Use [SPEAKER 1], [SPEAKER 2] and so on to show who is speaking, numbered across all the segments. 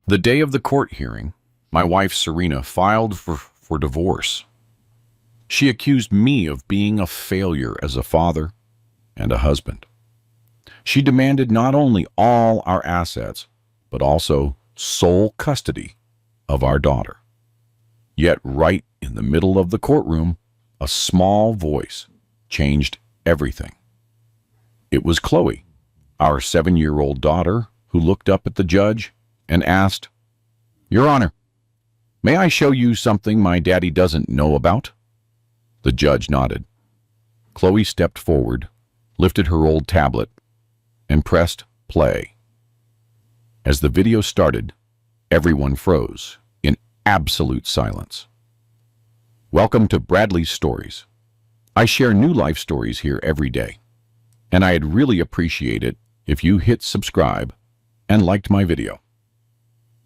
[SPEAKER 1] The day of the court hearing, my wife Serena filed for divorce. She accused me of being a failure as a father and a husband. She demanded not only all our assets, but also sole custody of our daughter. Yet right in the middle of the courtroom, a small voice changed everything. It was Chloe, our 7-year-old daughter, who looked up at the judge and asked, "Your Honor, may I show you something my daddy doesn't know about?" The judge nodded. Chloe stepped forward, lifted her old tablet, and pressed play. As the video started, everyone froze in absolute silence. Welcome to Bradley's Stories. I share new life stories here every day, and I'd really appreciate it if you hit subscribe and liked my video.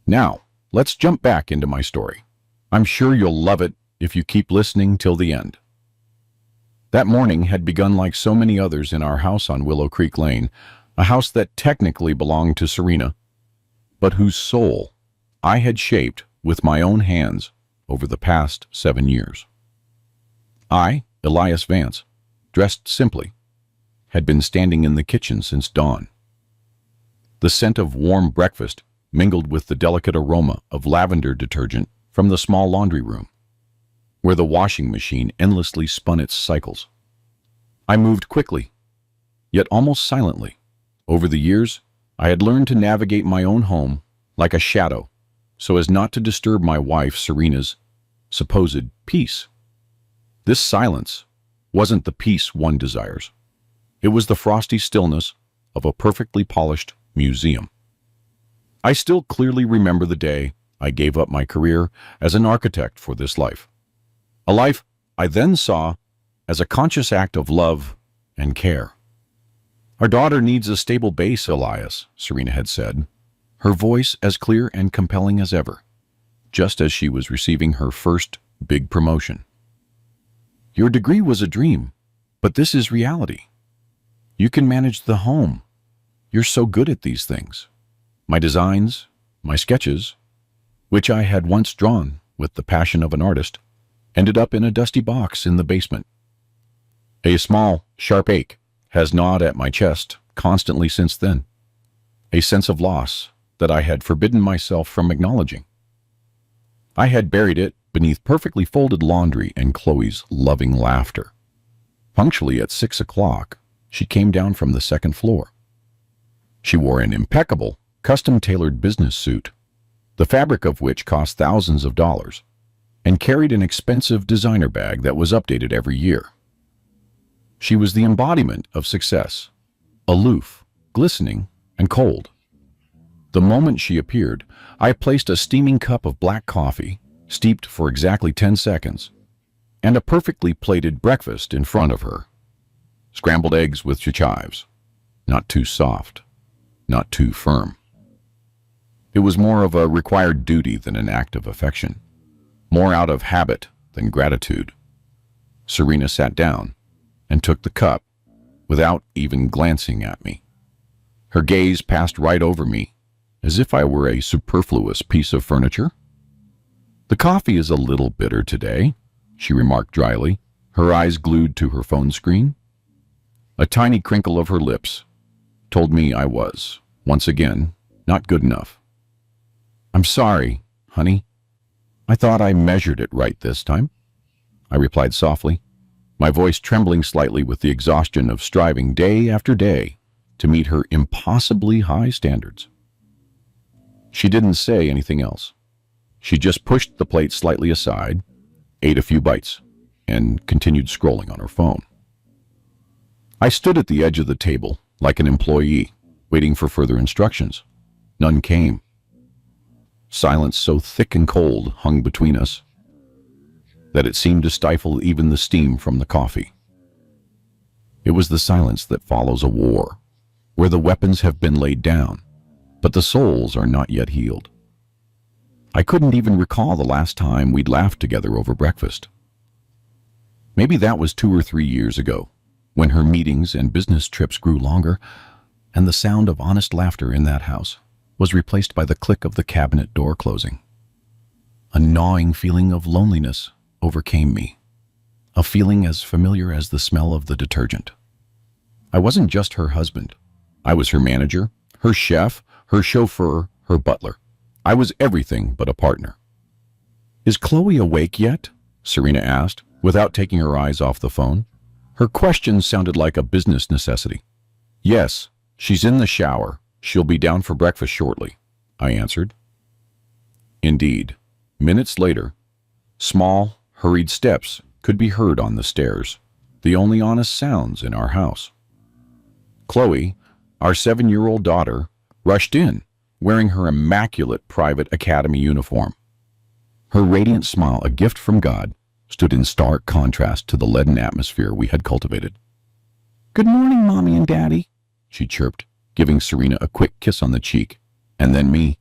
[SPEAKER 1] Now, let's jump back into my story. I'm sure you'll love it if you keep listening till the end. That morning had begun like so many others in our house on Willow Creek Lane, a house that technically belonged to Serena, but whose soul I had shaped with my own hands over the past 7 years. I, Elias Vance, dressed simply, had been standing in the kitchen since dawn. The scent of warm breakfast mingled with the delicate aroma of lavender detergent from the small laundry room, where the washing machine endlessly spun its cycles. I moved quickly, yet almost silently. Over the years, I had learned to navigate my own home like a shadow, so as not to disturb my wife Serena's supposed peace. This silence wasn't the peace one desires. It was the frosty stillness of a perfectly polished museum. I still clearly remember the day I gave up my career as an architect for this life. A life I then saw as a conscious act of love and care. "Our daughter needs a stable base, Elias," Serena had said, her voice as clear and compelling as ever, just as she was receiving her first big promotion. "Your degree was a dream, but this is reality. You can manage the home. You're so good at these things. My designs, my sketches, which I had once drawn with the passion of an artist, ended up in a dusty box in the basement. A small, sharp ache has gnawed at my chest constantly since then, a sense of loss that I had forbidden myself from acknowledging. I had buried it beneath perfectly folded laundry and Chloe's loving laughter. Punctually at 6 o'clock, she came down from the second floor. She wore an impeccable, custom-tailored business suit, the fabric of which cost thousands of dollars, and carried an expensive designer bag that was updated every year. She was the embodiment of success, aloof, glistening, and cold. The moment she appeared, I placed a steaming cup of black coffee, steeped for exactly 10 seconds, and a perfectly plated breakfast in front of her. Scrambled eggs with chives, not too soft, not too firm. It was more of a required duty than an act of affection, more out of habit than gratitude. Serena sat down and took the cup without even glancing at me. Her gaze passed right over me, as if I were a superfluous piece of furniture. "The coffee is a little bitter today," she remarked dryly, her eyes glued to her phone screen. A tiny crinkle of her lips told me I was, once again, not good enough. "I'm sorry, honey. I thought I measured it right this time," I replied softly, my voice trembling slightly with the exhaustion of striving day after day to meet her impossibly high standards. She didn't say anything else. She just pushed the plate slightly aside, ate a few bites, and continued scrolling on her phone. I stood at the edge of the table like an employee, waiting for further instructions. None came. Silence so thick and cold hung between us that it seemed to stifle even the steam from the coffee. It was the silence that follows a war, where the weapons have been laid down, but the souls are not yet healed. I couldn't even recall the last time we'd laughed together over breakfast. Maybe that was 2 or 3 years ago, when her meetings and business trips grew longer, and the sound of honest laughter in that house was replaced by the click of the cabinet door closing. A gnawing feeling of loneliness overcame me, a feeling as familiar as the smell of the detergent. I wasn't just her husband. I was her manager, her chef, her chauffeur, her butler. I was everything but a partner. "Is Chloe awake yet?" Serena asked, without taking her eyes off the phone. Her question sounded like a business necessity. "Yes, she's in the shower. She'll be down for breakfast shortly," I answered. Indeed, minutes later, small, hurried steps could be heard on the stairs, the only honest sounds in our house. Chloe, our 7-year-old daughter, rushed in, wearing her immaculate private academy uniform. Her radiant smile, a gift from God, stood in stark contrast to the leaden atmosphere we had cultivated. "Good morning, Mommy and Daddy," she chirped, giving Serena a quick kiss on the cheek, and then me.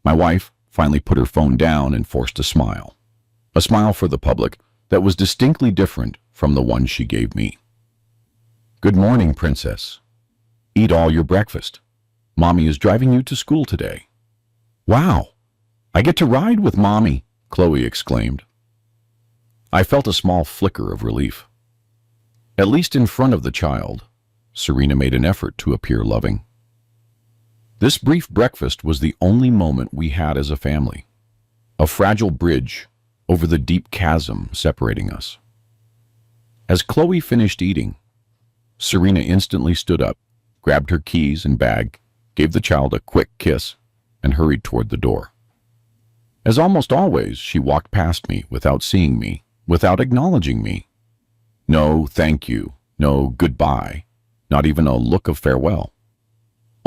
[SPEAKER 1] My wife finally put her phone down and forced a smile for the public that was distinctly different from the one she gave me. "Good morning, Princess. Eat all your breakfast. Mommy is driving you to school today." "Wow, I get to ride with Mommy," Chloe exclaimed. I felt a small flicker of relief. At least in front of the child, Serena made an effort to appear loving. This brief breakfast was the only moment we had as a family, a fragile bridge over the deep chasm separating us. As Chloe finished eating, Serena instantly stood up, grabbed her keys and bag, gave the child a quick kiss, and hurried toward the door. As almost always, she walked past me without seeing me, without acknowledging me. No thank you, no goodbye, not even a look of farewell.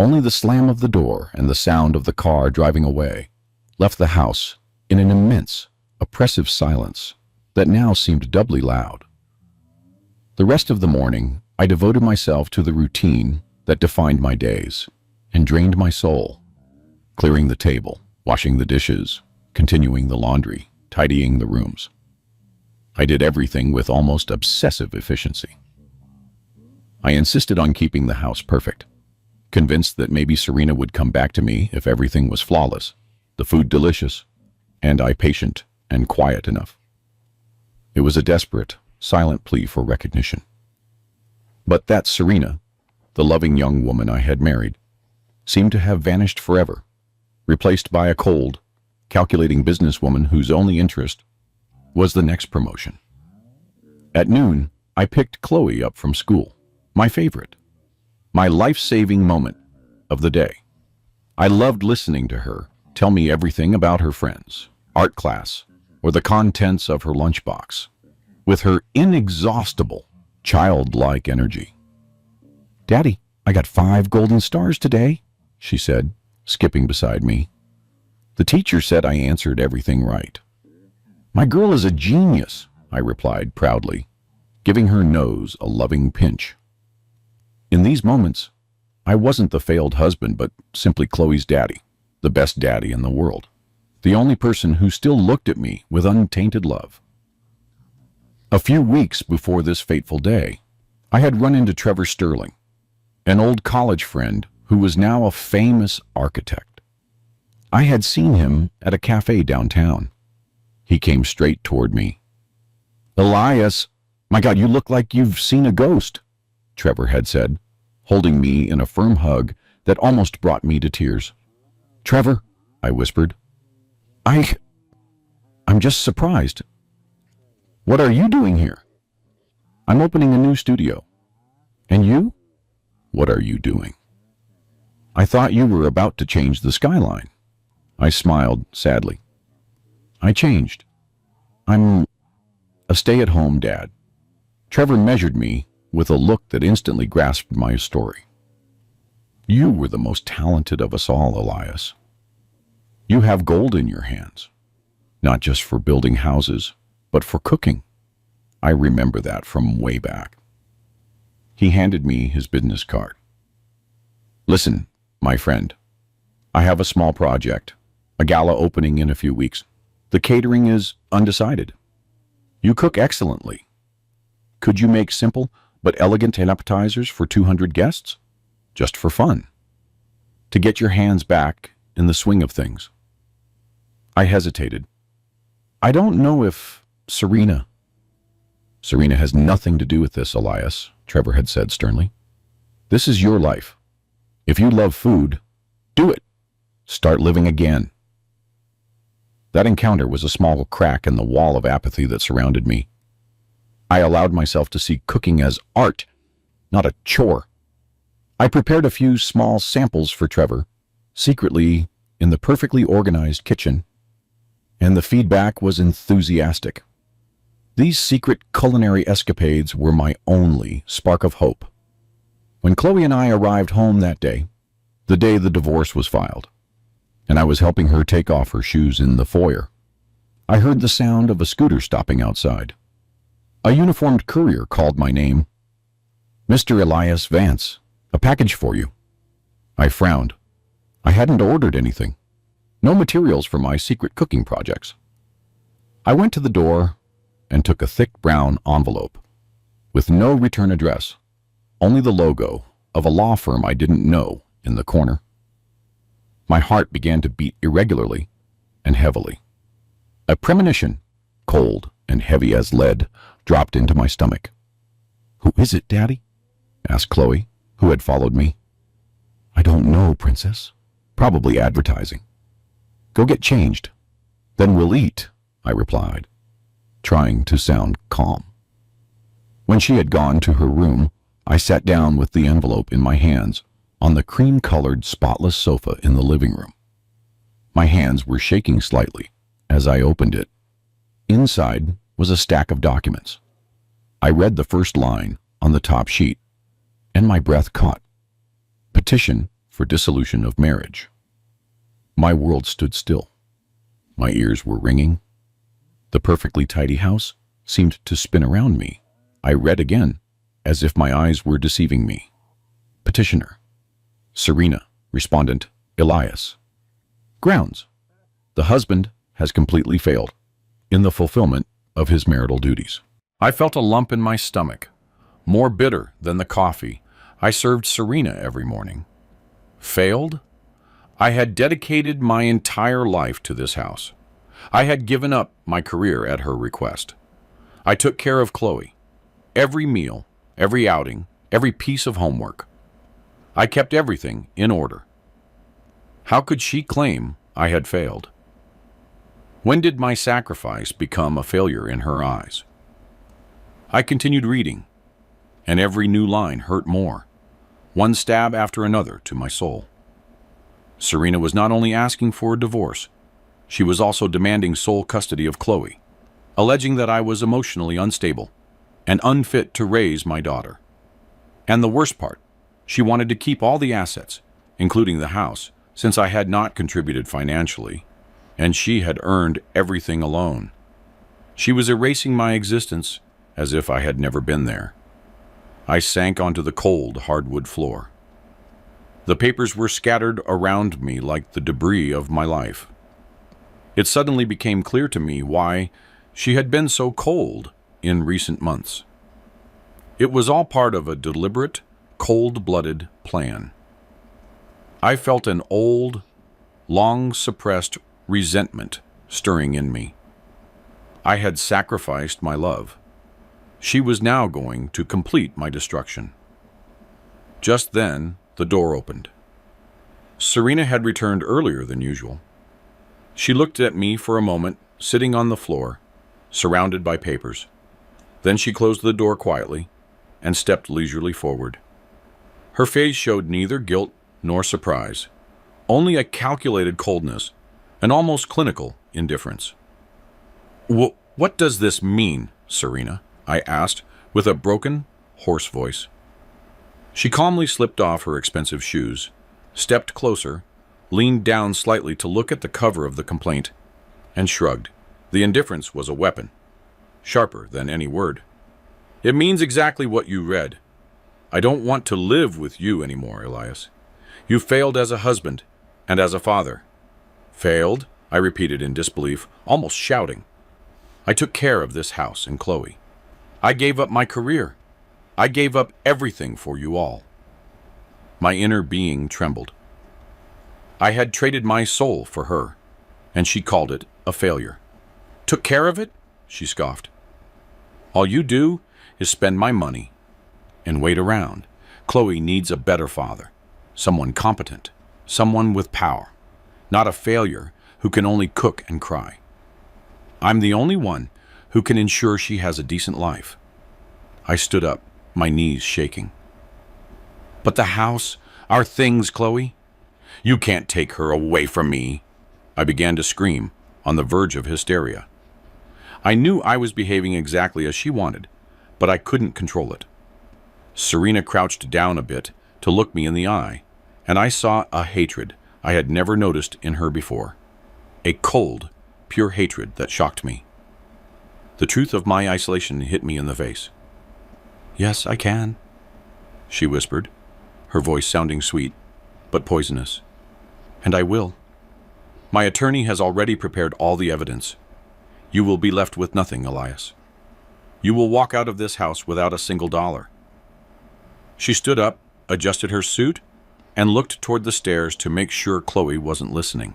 [SPEAKER 1] Only the slam of the door and the sound of the car driving away left the house in an immense, oppressive silence that now seemed doubly loud. The rest of the morning, I devoted myself to the routine that defined my days and drained my soul, clearing the table, washing the dishes, continuing the laundry, tidying the rooms. I did everything with almost obsessive efficiency. I insisted on keeping the house perfect, convinced that maybe Serena would come back to me if everything was flawless, the food delicious, and I patient and quiet enough. It was a desperate, silent plea for recognition. But that Serena, the loving young woman I had married, seemed to have vanished forever, replaced by a cold, calculating businesswoman whose only interest was the next promotion. At noon, I picked Chloe up from school, my favorite, my life-saving moment of the day. I loved listening to her tell me everything about her friends, art class, or the contents of her lunchbox, with her inexhaustible, childlike energy. "Daddy, I got 5 golden stars today," she said, skipping beside me. "The teacher said I answered everything right." "My girl is a genius," I replied proudly, giving her nose a loving pinch. In these moments, I wasn't the failed husband, but simply Chloe's daddy, the best daddy in the world, the only person who still looked at me with untainted love. A few weeks before this fateful day, I had run into Trevor Sterling, an old college friend who was now a famous architect. I had seen him at a cafe downtown. He came straight toward me. "Elias, my God, you look like you've seen a ghost," Trevor had said, holding me in a firm hug that almost brought me to tears. "Trevor," I whispered, I'm just surprised. What are you doing here?" "I'm opening a new studio." "And you? What are you doing?" "I thought you were about to change the skyline." I smiled sadly. "I changed. I'm a stay-at-home dad." Trevor measured me with a look that instantly grasped my story. "You were the most talented of us all, Elias. You have gold in your hands, not just for building houses, but for cooking. I remember that from way back." He handed me his business card. "Listen, my friend, I have a small project, a gala opening in a few weeks. The catering is undecided. You cook excellently. Could you make simple but elegant appetizers for 200 guests? Just for fun. To get your hands back in the swing of things. I hesitated. I don't know if Serena has nothing to do with this, Elias, Trevor had said sternly. This is your life. If you love food, do it. Start living again. That encounter was a small crack in the wall of apathy that surrounded me. I allowed myself to see cooking as art, not a chore. I prepared a few small samples for Trevor, secretly in the perfectly organized kitchen, and the feedback was enthusiastic. These secret culinary escapades were my only spark of hope. When Chloe and I arrived home that day, the day the divorce was filed, and I was helping her take off her shoes in the foyer, I heard the sound of a scooter stopping outside. A uniformed courier called my name. "Mr. Elias Vance, a package for you." I frowned. I hadn't ordered anything. No materials for my secret cooking projects. I went to the door and took a thick brown envelope with no return address, only the logo of a law firm I didn't know in the corner. My heart began to beat irregularly and heavily. A premonition, cold and heavy as lead, dropped into my stomach. "Who is it, Daddy?" asked Chloe, who had followed me. "I don't know, Princess. Probably advertising." "Go get changed. Then we'll eat," I replied, trying to sound calm. When she had gone to her room, I sat down with the envelope in my hands on the cream-colored, spotless sofa in the living room. My hands were shaking slightly as I opened it. Inside was a stack of documents. I read the first line on the top sheet, and my breath caught. Petition for dissolution of marriage. My world stood still. My ears were ringing. The perfectly tidy house seemed to spin around me. I read again, as if my eyes were deceiving me. Petitioner. Serena. Respondent. Elias. Grounds. The husband has completely failed in the fulfillment of his marital duties. I felt a lump in my stomach, more bitter than the coffee I served Serena every morning. Failed? I had dedicated my entire life to this house. I had given up my career at her request. I took care of Chloe. Every meal, every outing, every piece of homework. I kept everything in order. How could she claim I had failed? When did my sacrifice become a failure in her eyes? I continued reading, and every new line hurt more, one stab after another to my soul. Serena was not only asking for a divorce, she was also demanding sole custody of Chloe, alleging that I was emotionally unstable and unfit to raise my daughter. And the worst part, she wanted to keep all the assets, including the house, since I had not contributed financially, and she had earned everything alone. She was erasing my existence as if I had never been there. I sank onto the cold, hardwood floor. The papers were scattered around me like the debris of my life. It suddenly became clear to me why she had been so cold in recent months. It was all part of a deliberate, cold-blooded plan. I felt an old, long-suppressed resentment stirring in me. I had sacrificed my love. She was now going to complete my destruction. Just then, the door opened. Serena had returned earlier than usual. She looked at me for a moment, sitting on the floor, surrounded by papers. Then she closed the door quietly and stepped leisurely forward. Her face showed neither guilt nor surprise, only a calculated coldness, an almost clinical indifference. "What does this mean, Serena?" I asked, with a broken, hoarse voice. She calmly slipped off her expensive shoes, stepped closer, leaned down slightly to look at the cover of the complaint, and shrugged. The indifference was a weapon, sharper than any word. "It means exactly what you read. I don't want to live with you anymore, Elias. You failed as a husband and as a father." "Failed?" I repeated in disbelief, almost shouting. "I took care of this house and Chloe. I gave up my career. I gave up everything for you all." My inner being trembled. I had traded my soul for her, and she called it a failure. Took care of it? She scoffed. All you do is spend my money and wait around. Chloe needs a better father, someone competent, someone with power, not a failure who can only cook and cry. I'm the only one who can ensure she has a decent life. I stood up, my knees shaking. But the house, our things, Chloe. You can't take her away from me. I began to scream, on the verge of hysteria. I knew I was behaving exactly as she wanted, but I couldn't control it. Serena crouched down a bit to look me in the eye, and I saw a hatred I had never noticed in her before. A cold, pure hatred that shocked me. The truth of my isolation hit me in the face. Yes, I can, she whispered, her voice sounding sweet, but poisonous. And I will. My attorney has already prepared all the evidence. You will be left with nothing, Elias. You will walk out of this house without a single dollar. She stood up, adjusted her suit, and looked toward the stairs to make sure Chloe wasn't listening.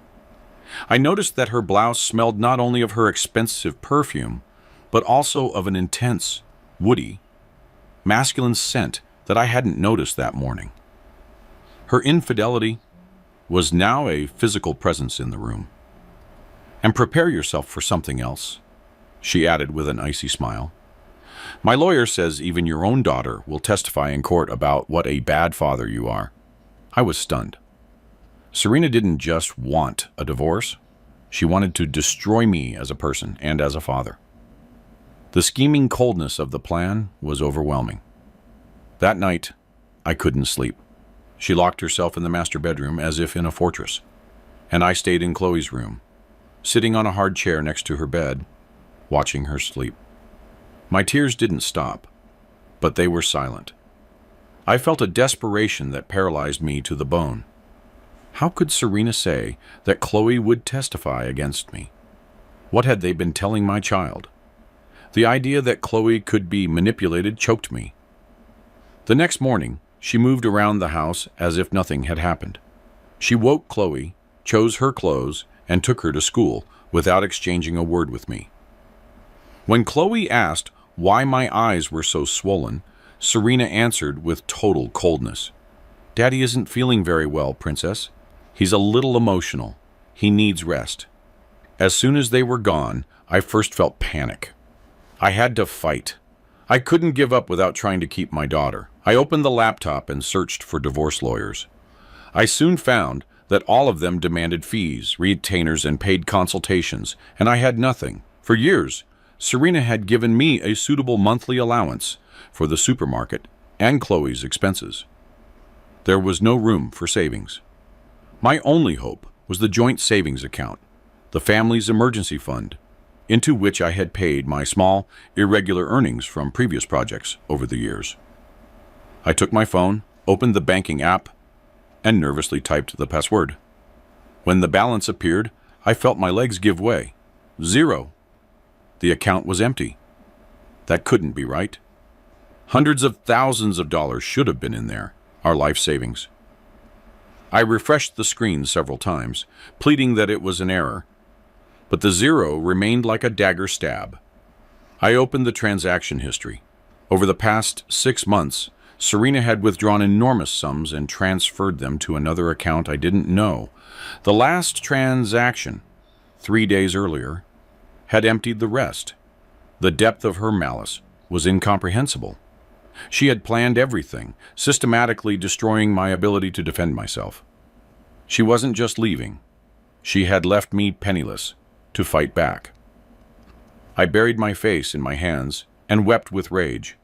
[SPEAKER 1] I noticed that her blouse smelled not only of her expensive perfume, but also of an intense, woody, masculine scent that I hadn't noticed that morning. Her infidelity was now a physical presence in the room. And prepare yourself for something else, she added with an icy smile. My lawyer says even your own daughter will testify in court about what a bad father you are. I was stunned. Serena didn't just want a divorce. She wanted to destroy me as a person and as a father. The scheming coldness of the plan was overwhelming. That night, I couldn't sleep. She locked herself in the master bedroom as if in a fortress, and I stayed in Chloe's room, sitting on a hard chair next to her bed, watching her sleep. My tears didn't stop, but they were silent. I felt a desperation that paralyzed me to the bone. How could Serena say that Chloe would testify against me? What had they been telling my child? The idea that Chloe could be manipulated choked me. The next morning, she moved around the house as if nothing had happened. She woke Chloe, chose her clothes, and took her to school without exchanging a word with me. When Chloe asked why my eyes were so swollen, Serena answered with total coldness. Daddy isn't feeling very well, Princess. He's a little emotional. He needs rest. As soon as they were gone, I first felt panic. I had to fight. I couldn't give up without trying to keep my daughter. I opened the laptop and searched for divorce lawyers. I soon found that all of them demanded fees, retainers, and paid consultations, and I had nothing. For years, Serena had given me a suitable monthly allowance for the supermarket and Chloe's expenses. There was no room for savings. My only hope was the joint savings account, the family's emergency fund, into which I had paid my small, irregular earnings from previous projects over the years. I took my phone, opened the banking app, and nervously typed the password. When the balance appeared, I felt my legs give way. 0. The account was empty. That couldn't be right. Hundreds of thousands of dollars should have been in there, our life savings. I refreshed the screen several times, pleading that it was an error, but the 0 remained like a dagger stab. I opened the transaction history. Over the past 6 months, Serena had withdrawn enormous sums and transferred them to another account I didn't know. The last transaction, 3 days earlier, had emptied the rest. The depth of her malice was incomprehensible. She had planned everything, systematically destroying my ability to defend myself. She wasn't just leaving. She had left me penniless to fight back. I buried my face in my hands and wept with rage.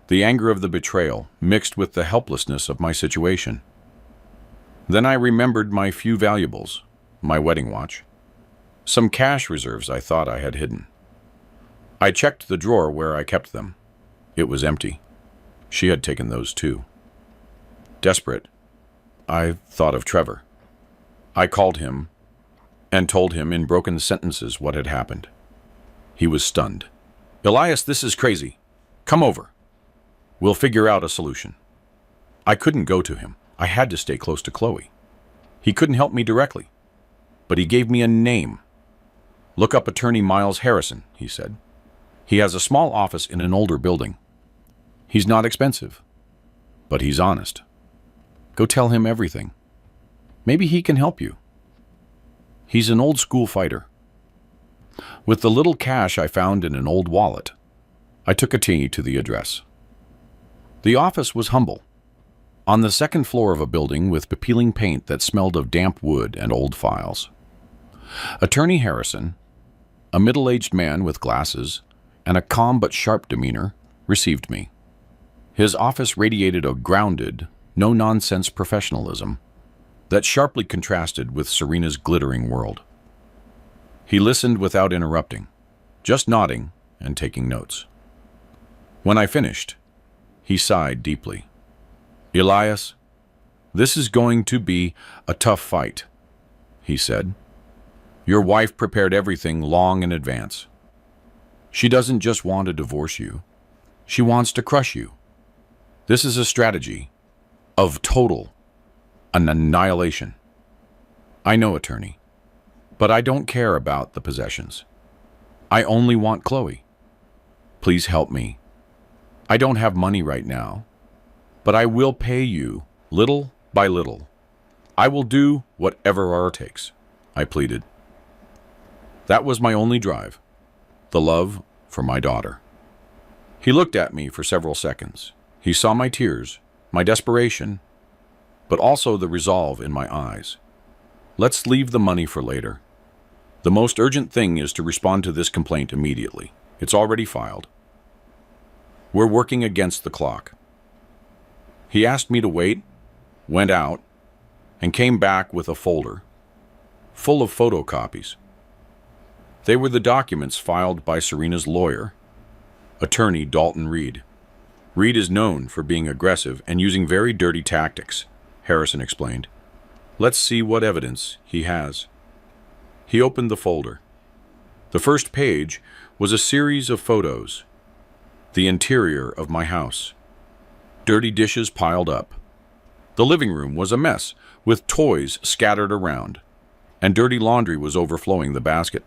[SPEAKER 1] The anger of the betrayal mixed with the helplessness of my situation. Then I remembered my few valuables, my wedding watch, some cash reserves I thought I had hidden. I checked the drawer where I kept them. It was empty. She had taken those too. Desperate, I thought of Trevor. I called him and told him in broken sentences what had happened. He was stunned. Elias, this is crazy. Come over. We'll figure out a solution. I couldn't go to him. I had to stay close to Chloe. He couldn't help me directly, but he gave me a name. Look up attorney Miles Harrison, he said. He has a small office in an older building. He's not expensive, but he's honest. Go tell him everything. Maybe he can help you. He's an old school fighter. With the little cash I found in an old wallet, I took Attorney to the address. The office was humble, on the second floor of a building with peeling paint that smelled of damp wood and old files. Attorney Harrison, a middle-aged man with glasses and a calm but sharp demeanor, received me. His office radiated a grounded, no-nonsense professionalism that sharply contrasted with Serena's glittering world. He listened without interrupting, just nodding and taking notes. When I finished, he sighed deeply. "Elias, this is going to be a tough fight," he said. "Your wife prepared everything long in advance. She doesn't just want to divorce you. She wants to crush you. This is a strategy of total annihilation. I know, attorney, but I don't care about the possessions. I only want Chloe. Please help me. I don't have money right now, but I will pay you little by little. I will do whatever it takes," I pleaded. That was my only drive, the love for my daughter. He looked at me for several seconds. He saw my tears, my desperation, but also the resolve in my eyes. "Let's leave the money for later. The most urgent thing is to respond to this complaint immediately. It's already filed. We're working against the clock." He asked me to wait, went out, and came back with a folder full of photocopies. They were the documents filed by Serena's lawyer, attorney Dalton Reed. Reed is known for being aggressive and using very dirty tactics, Harrison explained. "Let's see what evidence he has." He opened the folder. The first page was a series of photos. The interior of my house. Dirty dishes piled up. The living room was a mess, with toys scattered around, and dirty laundry was overflowing the basket.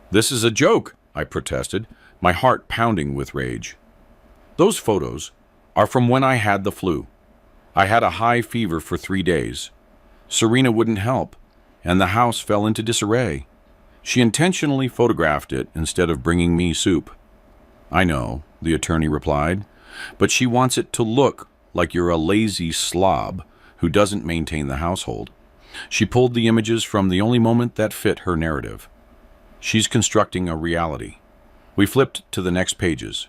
[SPEAKER 1] "This is a joke," I protested, my heart pounding with rage. "Those photos are from when I had the flu. I had a high fever for 3 days. Serena wouldn't help, and the house fell into disarray. She intentionally photographed it instead of bringing me soup." "I know," the attorney replied, "but she wants it to look like you're a lazy slob who doesn't maintain the household. She pulled the images from the only moment that fit her narrative. She's constructing a reality." We flipped to the next pages.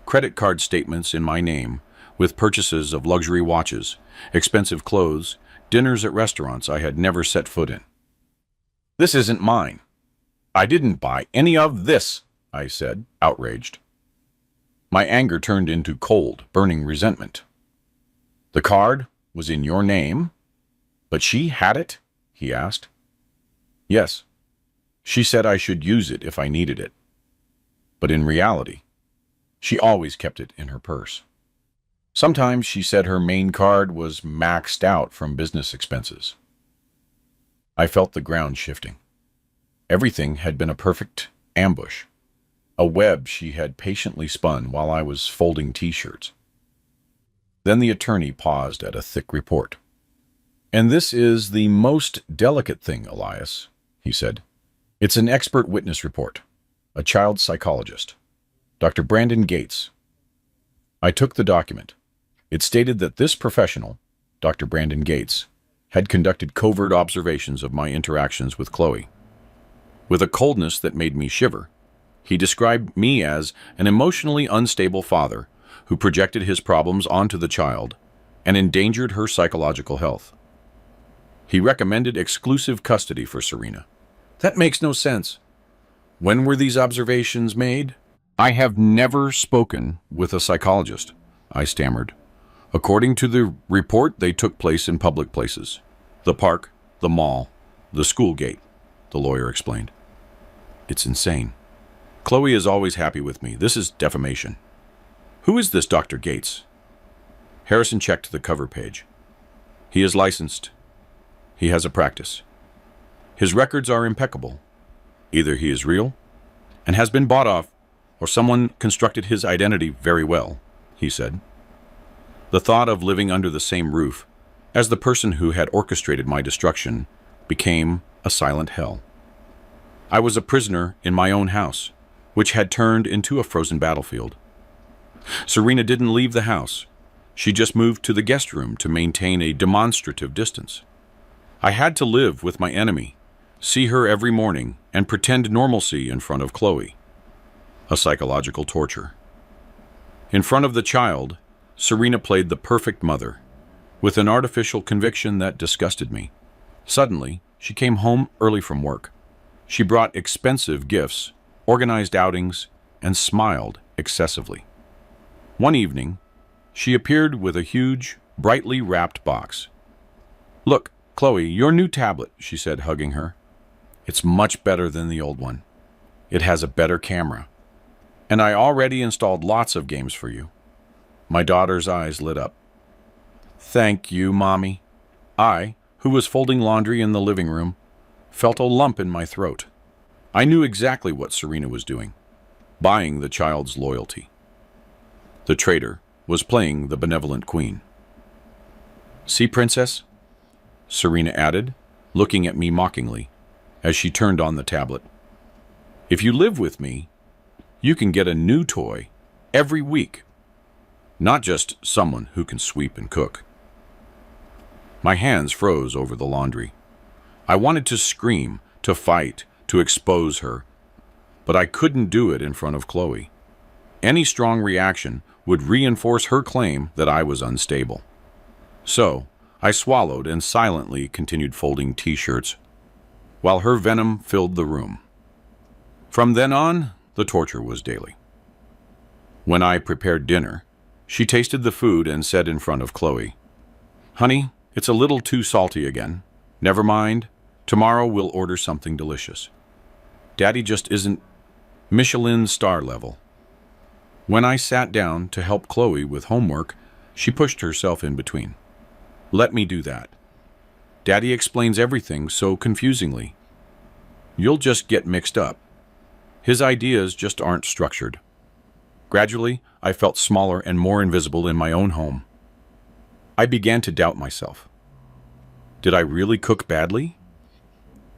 [SPEAKER 1] Credit card statements in my name, with purchases of luxury watches, expensive clothes, dinners at restaurants I had never set foot in. "This isn't mine. I didn't buy any of this," I said, outraged. My anger turned into cold, burning resentment. "The card was in your name, but she had it?" he asked. "Yes. She said I should use it if I needed it. But in reality, she always kept it in her purse. Sometimes she said her main card was maxed out from business expenses." I felt the ground shifting. Everything had been a perfect ambush, a web she had patiently spun while I was folding T-shirts. Then the attorney paused at a thick report. "And this is the most delicate thing, Elias," he said. "It's an expert witness report, a child psychologist, Dr. Brandon Gates." I took the document. It stated that this professional, Dr. Brandon Gates, had conducted covert observations of my interactions with Chloe. With a coldness that made me shiver, he described me as an emotionally unstable father who projected his problems onto the child and endangered her psychological health. He recommended exclusive custody for Serena. That makes no sense. When were these observations made? "I have never spoken with a psychologist," I stammered. "According to the report, they took place in public places. The park, the mall, the school gate," the lawyer explained. "It's insane. Chloe is always happy with me. This is defamation." "Who is this Dr. Gates?" Harrison checked the cover page. "He is licensed. he has a practice. His records are impeccable. Either he is real and has been bought off, or someone constructed his identity very well, he said. The thought of living under the same roof as the person who had orchestrated my destruction became a silent hell. I was a prisoner in my own house, which had turned into a frozen battlefield. Serena didn't leave the house. She just moved to the guest room to maintain a demonstrative distance. I had to live with my enemy, see her every morning, and pretend normalcy in front of Chloe. A psychological torture. In front of the child, Serena played the perfect mother, with an artificial conviction that disgusted me. Suddenly, she came home early from work. She brought expensive gifts, organized outings, and smiled excessively. One evening, she appeared with a huge, brightly wrapped box. "Look, Chloe, your new tablet," she said, hugging her. "It's much better than the old one. It has a better camera. And I already installed lots of games for you." My daughter's eyes lit up. "Thank you, Mommy." I, who was folding laundry in the living room, felt a lump in my throat. I knew exactly what Serena was doing, buying the child's loyalty. The traitor was playing the benevolent queen. "See, Princess?" Serena added, looking at me mockingly, as she turned on the tablet. "If you live with me, you can get a new toy every week, not just someone who can sweep and cook." My hands froze over the laundry. I wanted to scream, to fight, to expose her, but I couldn't do it in front of Chloe. Any strong reaction would reinforce her claim that I was unstable. So, I swallowed and silently continued folding t-shirts, while her venom filled the room. From then on, the torture was daily. When I prepared dinner, she tasted the food and said in front of Chloe, "Honey, it's a little too salty again. Never mind, tomorrow we'll order something delicious. Daddy just isn't Michelin star level." When I sat down to help Chloe with homework, she pushed herself in between. "Let me do that. Daddy explains everything so confusingly. You'll just get mixed up. His ideas just aren't structured." Gradually, I felt smaller and more invisible in my own home. I began to doubt myself. Did I really cook badly?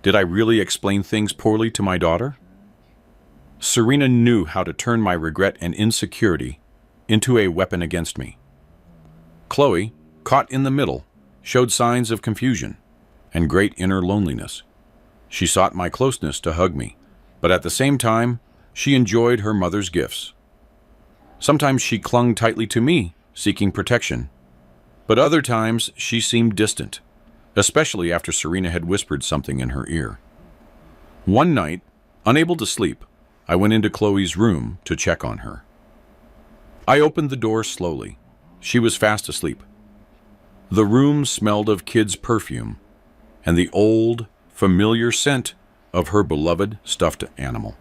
[SPEAKER 1] Did I really explain things poorly to my daughter? Serena knew how to turn my regret and insecurity into a weapon against me. Chloe, caught in the middle, showed signs of confusion and great inner loneliness. She sought my closeness to hug me, but at the same time, she enjoyed her mother's gifts. Sometimes she clung tightly to me, seeking protection, but other times she seemed distant, especially after Serena had whispered something in her ear. One night, unable to sleep, I went into Chloe's room to check on her. I opened the door slowly. She was fast asleep. The room smelled of kids' perfume and the old, familiar scent of her beloved stuffed animal.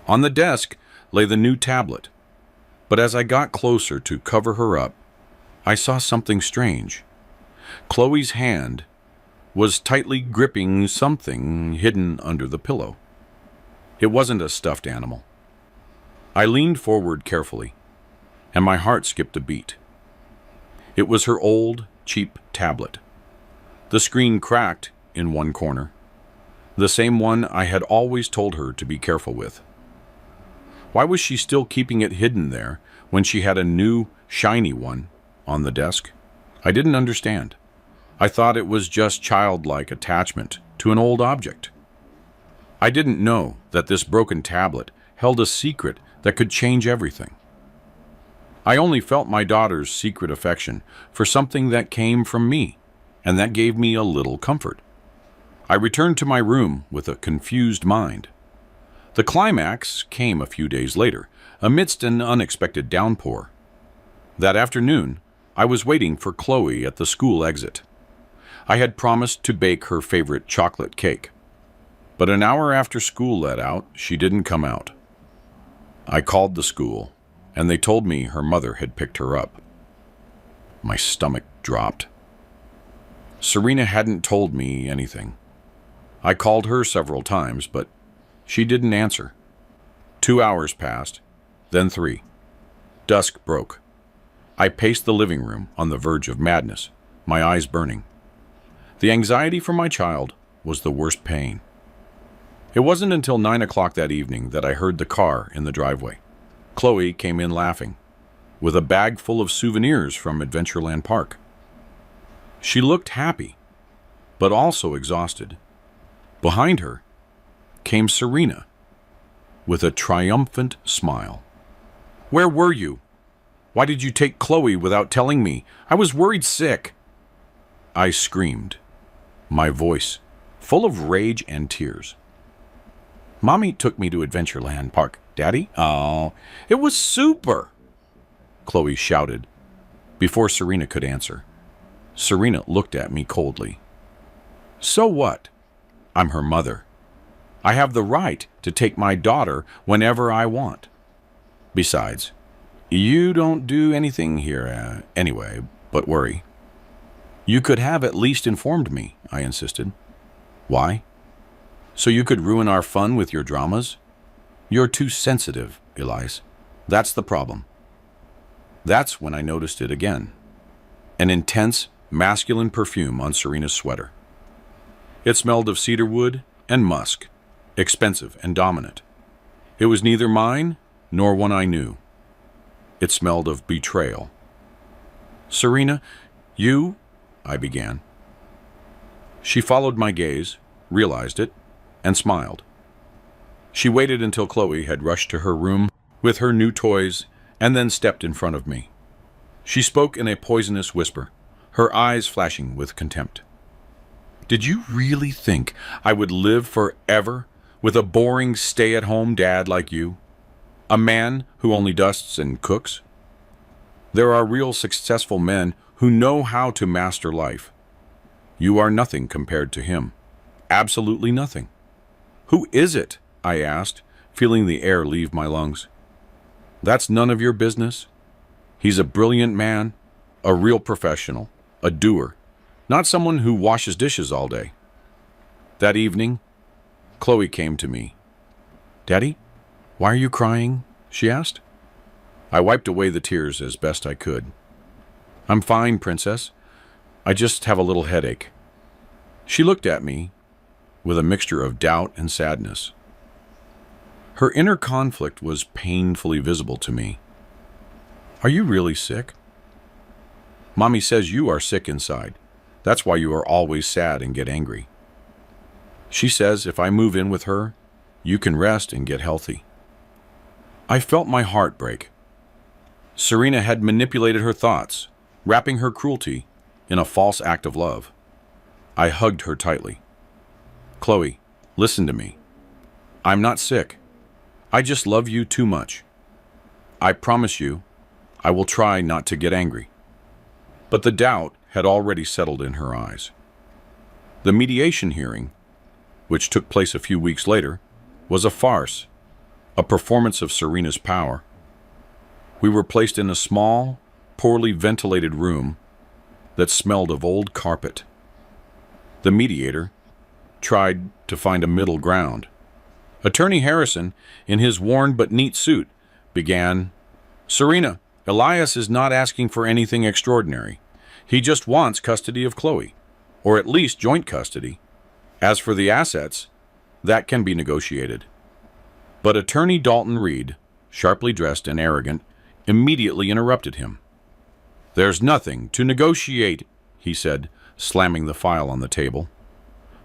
[SPEAKER 1] On the desk lay the new tablet, but as I got closer to cover her up, I saw something strange. Chloe's hand was tightly gripping something hidden under the pillow. It wasn't a stuffed animal. I leaned forward carefully, and my heart skipped a beat. It was her old, cheap tablet. The screen cracked in one corner, the same one I had always told her to be careful with. Why was she still keeping it hidden there when she had a new, shiny one on the desk? I didn't understand. I thought it was just childlike attachment to an old object. I didn't know that this broken tablet held a secret that could change everything. I only felt my daughter's secret affection for something that came from me, and that gave me a little comfort. I returned to my room with a confused mind. The climax came a few days later, amidst an unexpected downpour. That afternoon, I was waiting for Chloe at the school exit. I had promised to bake her favorite chocolate cake. But an hour after school let out, she didn't come out. I called the school, and they told me her mother had picked her up. My stomach dropped. Serena hadn't told me anything. I called her several times, but she didn't answer. 2 hours passed, then 3. Dusk broke. I paced the living room on the verge of madness, my eyes burning. The anxiety for my child was the worst pain. It wasn't until 9 o'clock that evening that I heard the car in the driveway. Chloe came in laughing, with a bag full of souvenirs from Adventureland Park. She looked happy, but also exhausted. Behind her came Serena, with a triumphant smile. "Where were you? Why did you take Chloe without telling me? I was worried sick." I screamed, my voice full of rage and tears. "Mommy took me to Adventureland Park, Daddy. Oh, it was super!" Chloe shouted, before Serena could answer. Serena looked at me coldly. "So what? I'm her mother. I have the right to take my daughter whenever I want. Besides, you don't do anything here anyway but worry." "You could have at least informed me," I insisted. "Why? So you could ruin our fun with your dramas? You're too sensitive, Elise. That's the problem." That's when I noticed it again. An intense, masculine perfume on Serena's sweater. It smelled of cedarwood and musk, expensive and dominant. It was neither mine nor one I knew. It smelled of betrayal. "Serena, you—" I began. She followed my gaze, realized it, and smiled. She waited until Chloe had rushed to her room with her new toys and then stepped in front of me. She spoke in a poisonous whisper, her eyes flashing with contempt. "Did you really think I would live forever with a boring stay-at-home dad like you? A man who only dusts and cooks? There are real successful men who know how to master life. You are nothing compared to him. Absolutely nothing." "Who is it?" I asked, feeling the air leave my lungs. "That's none of your business. He's a brilliant man, a real professional, a doer, not someone who washes dishes all day." That evening, Chloe came to me. "Daddy, why are you crying?" she asked. I wiped away the tears as best I could. "I'm fine, Princess. I just have a little headache." She looked at me with a mixture of doubt and sadness. Her inner conflict was painfully visible to me. "Are you really sick?" "Mommy says you are sick inside. That's why you are always sad and get angry. She says if I move in with her, you can rest and get healthy." I felt my heart break. Serena had manipulated her thoughts, wrapping her cruelty in a false act of love. I hugged her tightly. "Chloe, listen to me. I'm not sick. I just love you too much. I promise you, I will try not to get angry." But the doubt had already settled in her eyes. The mediation hearing, which took place a few weeks later, was a farce, a performance of Serena's power. We were placed in a small, poorly ventilated room that smelled of old carpet. The mediator tried to find a middle ground. Attorney Harrison, in his worn but neat suit, began, "Serena, Elias is not asking for anything extraordinary. He just wants custody of Chloe, or at least joint custody. As for the assets, that can be negotiated." But Attorney Dalton Reed, sharply dressed and arrogant, immediately interrupted him. "There's nothing to negotiate," he said, slamming the file on the table.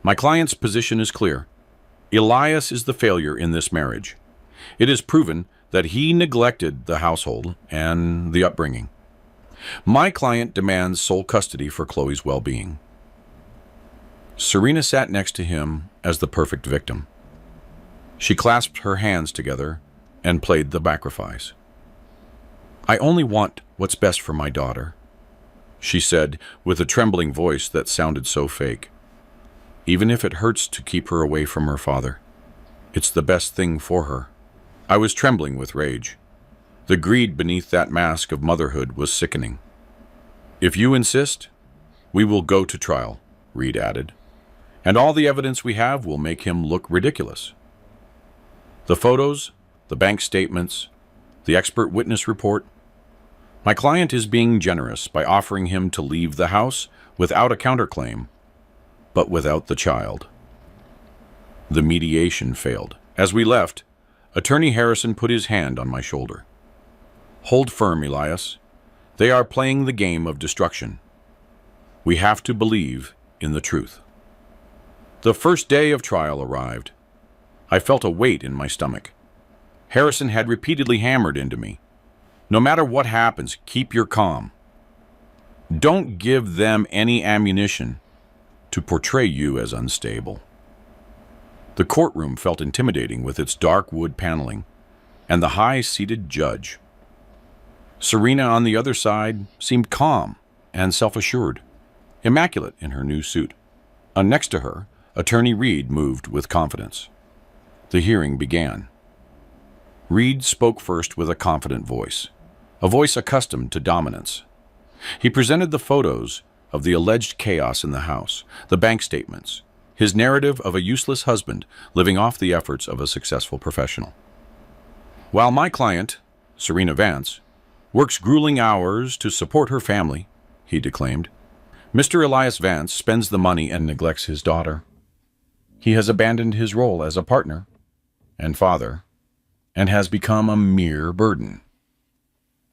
[SPEAKER 1] "My client's position is clear. Elias is the failure in this marriage. It is proven that he neglected the household and the upbringing. My client demands sole custody for Chloe's well-being." Serena sat next to him as the perfect victim. She clasped her hands together and played the sacrifice. "I only want what's best for my daughter," she said with a trembling voice that sounded so fake. "Even if it hurts to keep her away from her father, it's the best thing for her." I was trembling with rage. The greed beneath that mask of motherhood was sickening. "If you insist, we will go to trial," Reed added. And all the evidence we have will make him look ridiculous. The photos, the bank statements, the expert witness report. My client is being generous by offering him to leave the house without a counterclaim, but without the child. The mediation failed. As we left, Attorney Harrison put his hand on my shoulder. Hold firm, Elias. They are playing the game of destruction. We have to believe in the truth. The first day of trial arrived. I felt a weight in my stomach. Harrison had repeatedly hammered into me. No matter what happens, keep your calm. Don't give them any ammunition to portray you as unstable. The courtroom felt intimidating with its dark wood paneling and the high-seated judge. Serena on the other side seemed calm and self-assured, immaculate in her new suit. Next to her, Attorney Reed moved with confidence. The hearing began. Reed spoke first with a confident voice, a voice accustomed to dominance. He presented the photos of the alleged chaos in the house, the bank statements, his narrative of a useless husband living off the efforts of a successful professional. While my client, Serena Vance, works grueling hours to support her family, he declaimed, Mr. Elias Vance spends the money and neglects his daughter. He has abandoned his role as a partner and father and has become a mere burden.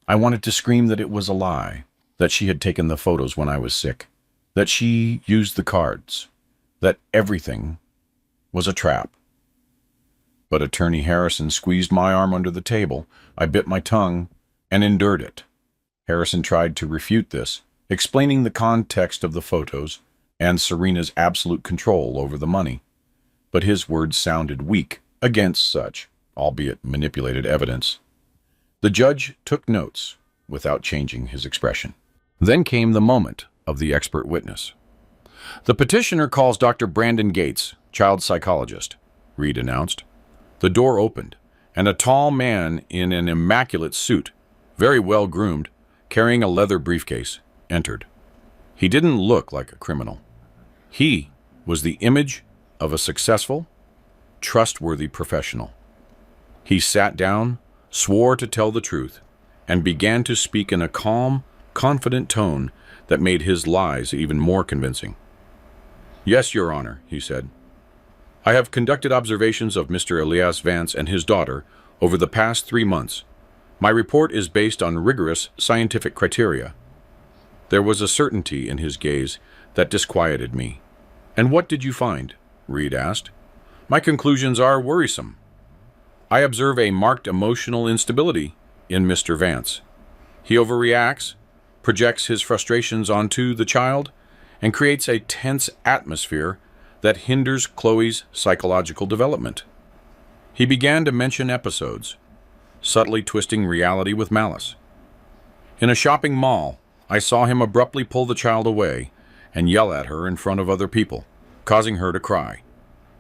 [SPEAKER 1] I wanted to scream that it was a lie, that she had taken the photos when I was sick, that she used the cards, that everything was a trap. But Attorney Harrison squeezed my arm under the table. I bit my tongue and endured it. Harrison tried to refute this, explaining the context of the photos and Serena's absolute control over the money. But his words sounded weak against such, albeit manipulated evidence. The judge took notes without changing his expression. Then came the moment of the expert witness. The petitioner calls Dr. Brandon Gates, child psychologist, Reed announced. The door opened, and a tall man in an immaculate suit, very well groomed, carrying a leather briefcase, entered. He didn't look like a criminal. He was the image of a successful, trustworthy professional. He sat down, swore to tell the truth, and began to speak in a calm, confident tone that made his lies even more convincing. Yes, Your Honor, he said. I have conducted observations of Mr. Elias Vance and his daughter over the past 3 months. My report is based on rigorous scientific criteria. There was a certainty in his gaze that disquieted me. And what did you find? Reed asked. My conclusions are worrisome. I observe a marked emotional instability in Mr. Vance. He overreacts, projects his frustrations onto the child, and creates a tense atmosphere that hinders Chloe's psychological development. He began to mention episodes, subtly twisting reality with malice. In a shopping mall, I saw him abruptly pull the child away and yell at her in front of other people, causing her to cry.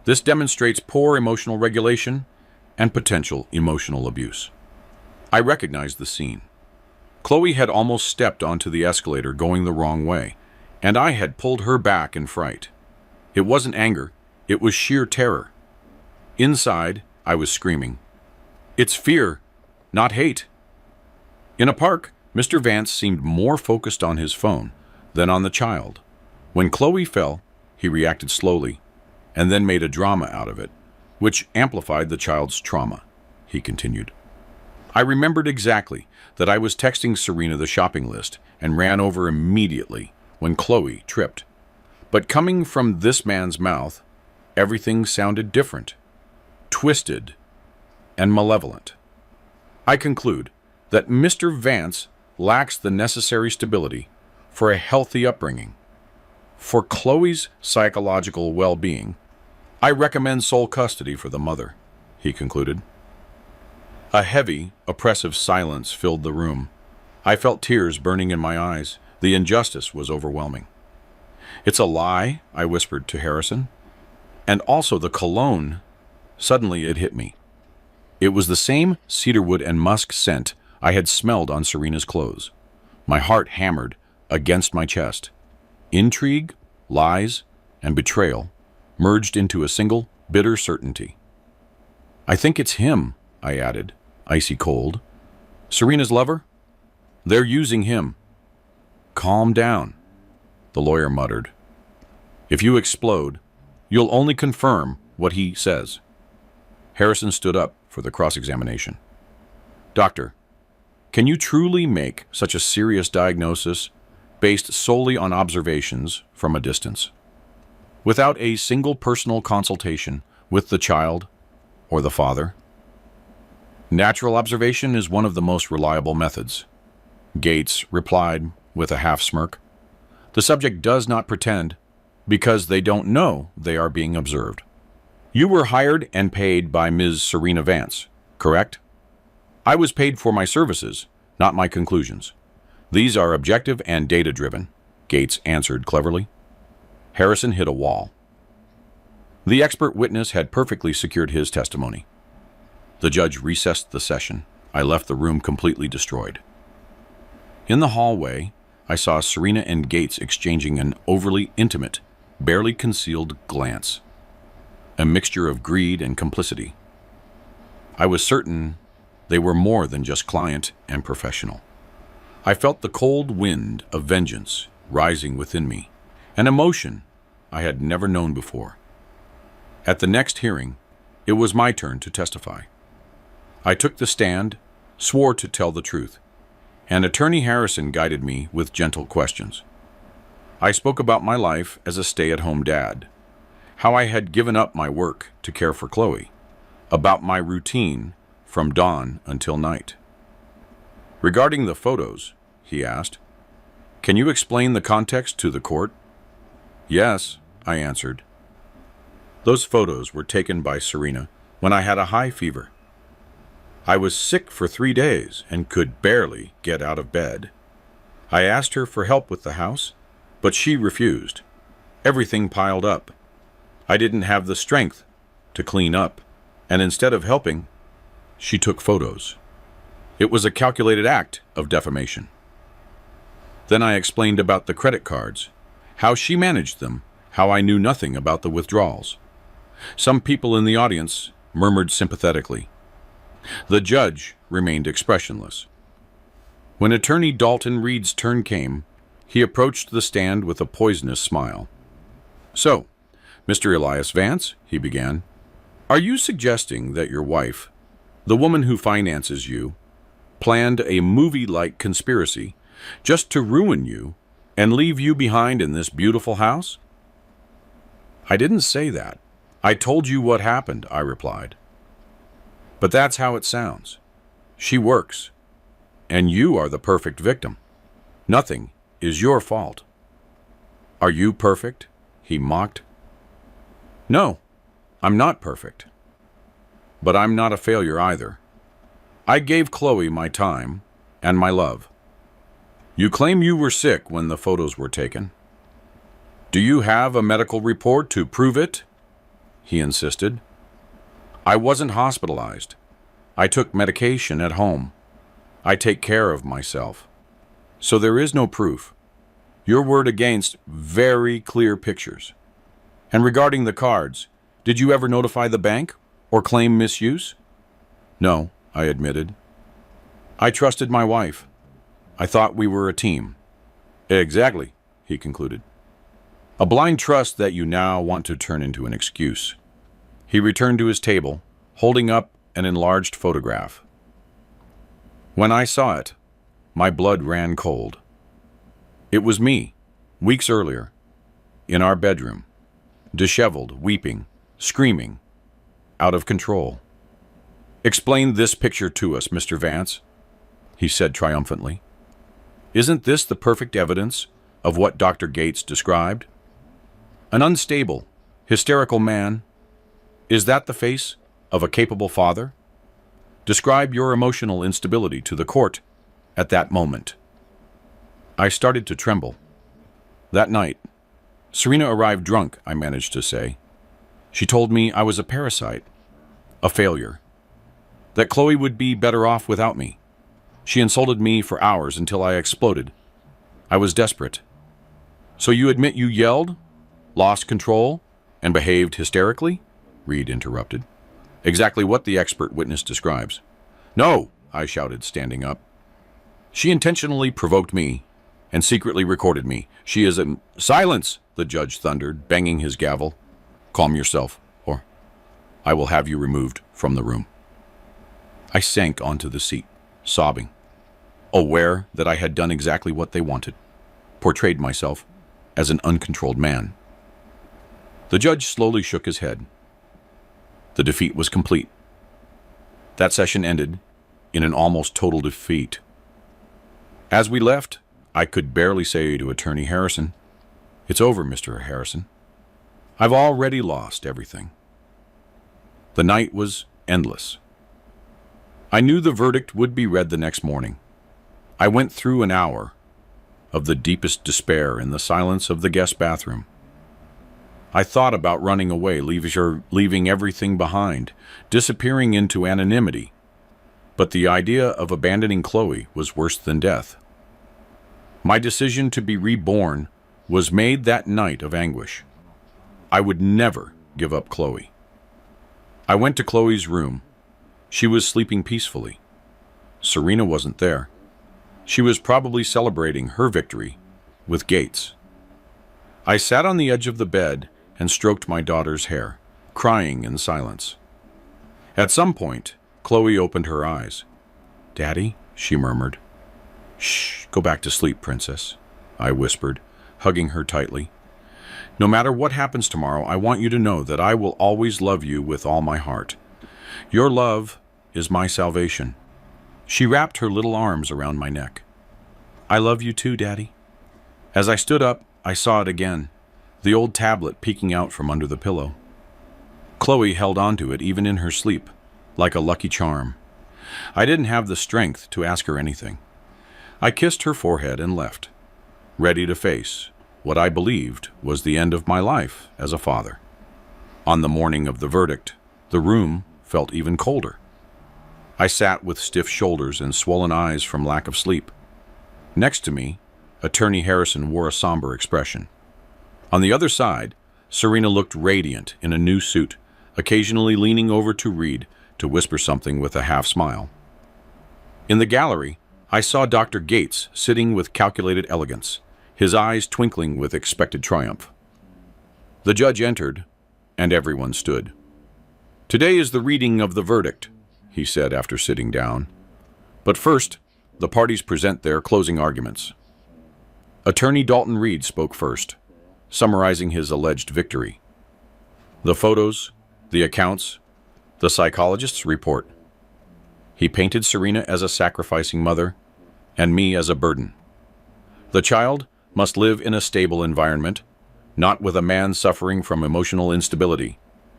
[SPEAKER 1] This demonstrates poor emotional regulation and potential emotional abuse. I recognized the scene. Chloe had almost stepped onto the escalator going the wrong way, and I had pulled her back in fright. It wasn't anger, it was sheer terror. Inside, I was screaming. It's fear, not hate. In a park, Mr. Vance seemed more focused on his phone than on the child. When Chloe fell, he reacted slowly, and then made a drama out of it, which amplified the child's trauma, he continued. I remembered exactly that I was texting Serena the shopping list and ran over immediately when Chloe tripped. But coming from this man's mouth, everything sounded different, twisted, and malevolent. I conclude that Mr. Vance lacks the necessary stability for a healthy upbringing. For Chloe's psychological well-being, I recommend sole custody for the mother, he concluded. A heavy, oppressive silence filled the room. I felt tears burning in my eyes. The injustice was overwhelming. It's a lie, I whispered to Harrison. And also the cologne. Suddenly it hit me. It was the same cedarwood and musk scent I had smelled on Serena's clothes. My heart hammered against my chest. Intrigue, lies, and betrayal merged into a single, bitter certainty. "I think it's him," I added, icy cold. "Serena's lover? They're using him." "Calm down," the lawyer muttered. "If you explode, you'll only confirm what he says." Harrison stood up for the cross-examination. "Doctor, can you truly make such a serious diagnosis based solely on observations from a distance, without a single personal consultation with the child or the father?" "Natural observation is one of the most reliable methods," Gates replied with a half-smirk. "The subject does not pretend because they don't know they are being observed. You were hired and paid by Ms. Serena Vance, correct?" "I was paid for my services, not my conclusions. These are objective and data-driven," Gates answered cleverly. Harrison hit a wall. The expert witness had perfectly secured his testimony. The judge recessed the session. I left the room completely destroyed. In the hallway, I saw Serena and Gates exchanging an overly intimate, barely concealed glance, a mixture of greed and complicity. I was certain they were more than just client and professional. I felt the cold wind of vengeance rising within me, an emotion I had never known before. At the next hearing, it was my turn to testify. I took the stand, swore to tell the truth, and Attorney Harrison guided me with gentle questions. I spoke about my life as a stay-at-home dad, how I had given up my work to care for Chloe, about my routine from dawn until night. "Regarding the photos," he asked, "can you explain the context to the court?" "Yes," I answered. "Those photos were taken by Serena when I had a high fever. I was sick for 3 days and could barely get out of bed. I asked her for help with the house, but she refused. Everything piled up. I didn't have the strength to clean up, and instead of helping, she took photos. It was a calculated act of defamation." Then I explained about the credit cards, how she managed them, how I knew nothing about the withdrawals. Some people in the audience murmured sympathetically. The judge remained expressionless. When Attorney Dalton Reed's turn came, he approached the stand with a poisonous smile. "So, Mr. Elias Vance," he began, "are you suggesting that your wife, the woman who finances you, planned a movie-like conspiracy just to ruin you and leave you behind in this beautiful house?" "I didn't say that. I told you what happened," I replied. "But that's how it sounds. She works, and you are the perfect victim. Nothing is your fault." "Are you perfect?" he mocked. "No, I'm not perfect. But I'm not a failure either. I gave Chloe my time and my love. You claim you were sick when the photos were taken. Do you have a medical report to prove it?" he insisted. "I wasn't hospitalized. I took medication at home. I take care of myself. So there is no proof. Your word against very clear pictures. And regarding the cards, did you ever notify the bank or claim misuse?" "No," I admitted. "I trusted my wife. I thought we were a team." "Exactly," he concluded. "A blind trust that you now want to turn into an excuse." He returned to his table, holding up an enlarged photograph. When I saw it, my blood ran cold. It was me, weeks earlier, in our bedroom, disheveled, weeping, screaming, out of control. "Explain this picture to us, Mr. Vance," he said triumphantly. "Isn't this the perfect evidence of what Dr. Gates described? An unstable, hysterical man. Is that the face of a capable father? Describe your emotional instability to the court at that moment." I started to tremble. That night, Serena arrived drunk, I managed to say. She told me I was a parasite, a failure, that Chloe would be better off without me. She insulted me for hours until I exploded. I was desperate. "So you admit you yelled?" Lost control and behaved hysterically? Reed interrupted. Exactly what the expert witness describes. No, I shouted, standing up. She intentionally provoked me and secretly recorded me. She is a... Silence, the judge thundered, banging his gavel. Calm yourself, or I will have you removed from the room. I sank onto the seat, sobbing, aware that I had done exactly what they wanted, portrayed myself as an uncontrolled man. The judge slowly shook his head. The defeat was complete. That session ended in an almost total defeat. As we left, I could barely say to Attorney Harrison, "It's over, Mr. Harrison. I've already lost everything." The night was endless. I knew the verdict would be read the next morning. I went through an hour of the deepest despair in the silence of the guest bathroom. I thought about running away, leaving everything behind, disappearing into anonymity. But the idea of abandoning Chloe was worse than death. My decision to be reborn was made that night of anguish. I would never give up Chloe. I went to Chloe's room. She was sleeping peacefully. Serena wasn't there. She was probably celebrating her victory with Gates. I sat on the edge of the bed and stroked my daughter's hair, crying in silence. At some point, Chloe opened her eyes. "Daddy," she murmured. "Shh, go back to sleep, princess," I whispered, hugging her tightly. "No matter what happens tomorrow, I want you to know that I will always love you with all my heart. Your love is my salvation." She wrapped her little arms around my neck. "I love you too, Daddy." As I stood up, I saw it again, the old tablet peeking out from under the pillow. Chloe held onto it even in her sleep, like a lucky charm. I didn't have the strength to ask her anything. I kissed her forehead and left, ready to face what I believed was the end of my life as a father. On the morning of the verdict, the room felt even colder. I sat with stiff shoulders and swollen eyes from lack of sleep. Next to me, Attorney Harrison wore a somber expression. On the other side, Serena looked radiant in a new suit, occasionally leaning over to Reed to whisper something with a half smile. In the gallery, I saw Dr. Gates sitting with calculated elegance, his eyes twinkling with expected triumph. The judge entered, and everyone stood. "Today is the reading of the verdict," he said after sitting down. "But first, the parties present their closing arguments." Attorney Dalton Reed spoke first, summarizing his alleged victory. The photos, the accounts, the psychologist's report. He painted Serena as a sacrificing mother, and me as a burden. The child must live in a stable environment, not with a man suffering from emotional instability,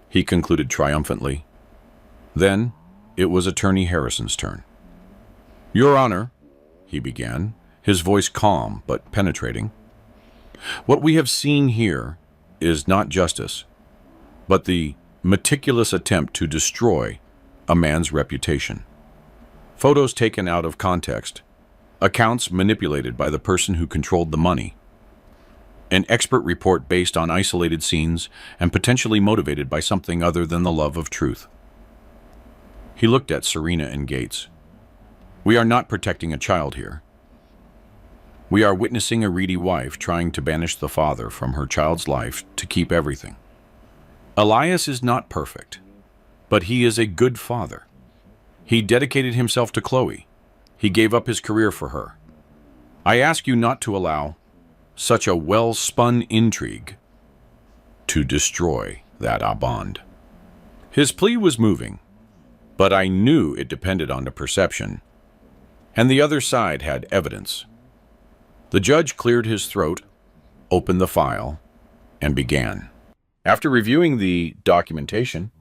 [SPEAKER 1] he concluded triumphantly. Then, it was Attorney Harrison's turn. "Your Honor," he began, his voice calm but penetrating, "what we have seen here is not justice, but the meticulous attempt to destroy a man's reputation. Photos taken out of context, accounts manipulated by the person who controlled the money, an expert report based on isolated scenes and potentially motivated by something other than the love of truth." He looked at Serena and Gates. "We are not protecting a child here. We are witnessing a greedy wife trying to banish the father from her child's life to keep everything. Elias is not perfect, but he is a good father. He dedicated himself to Chloe. He gave up his career for her. I ask you not to allow such a well-spun intrigue to destroy that bond." His plea was moving, but I knew it depended on the perception, and the other side had evidence. The judge cleared his throat, opened the file, and began. After reviewing the documentation,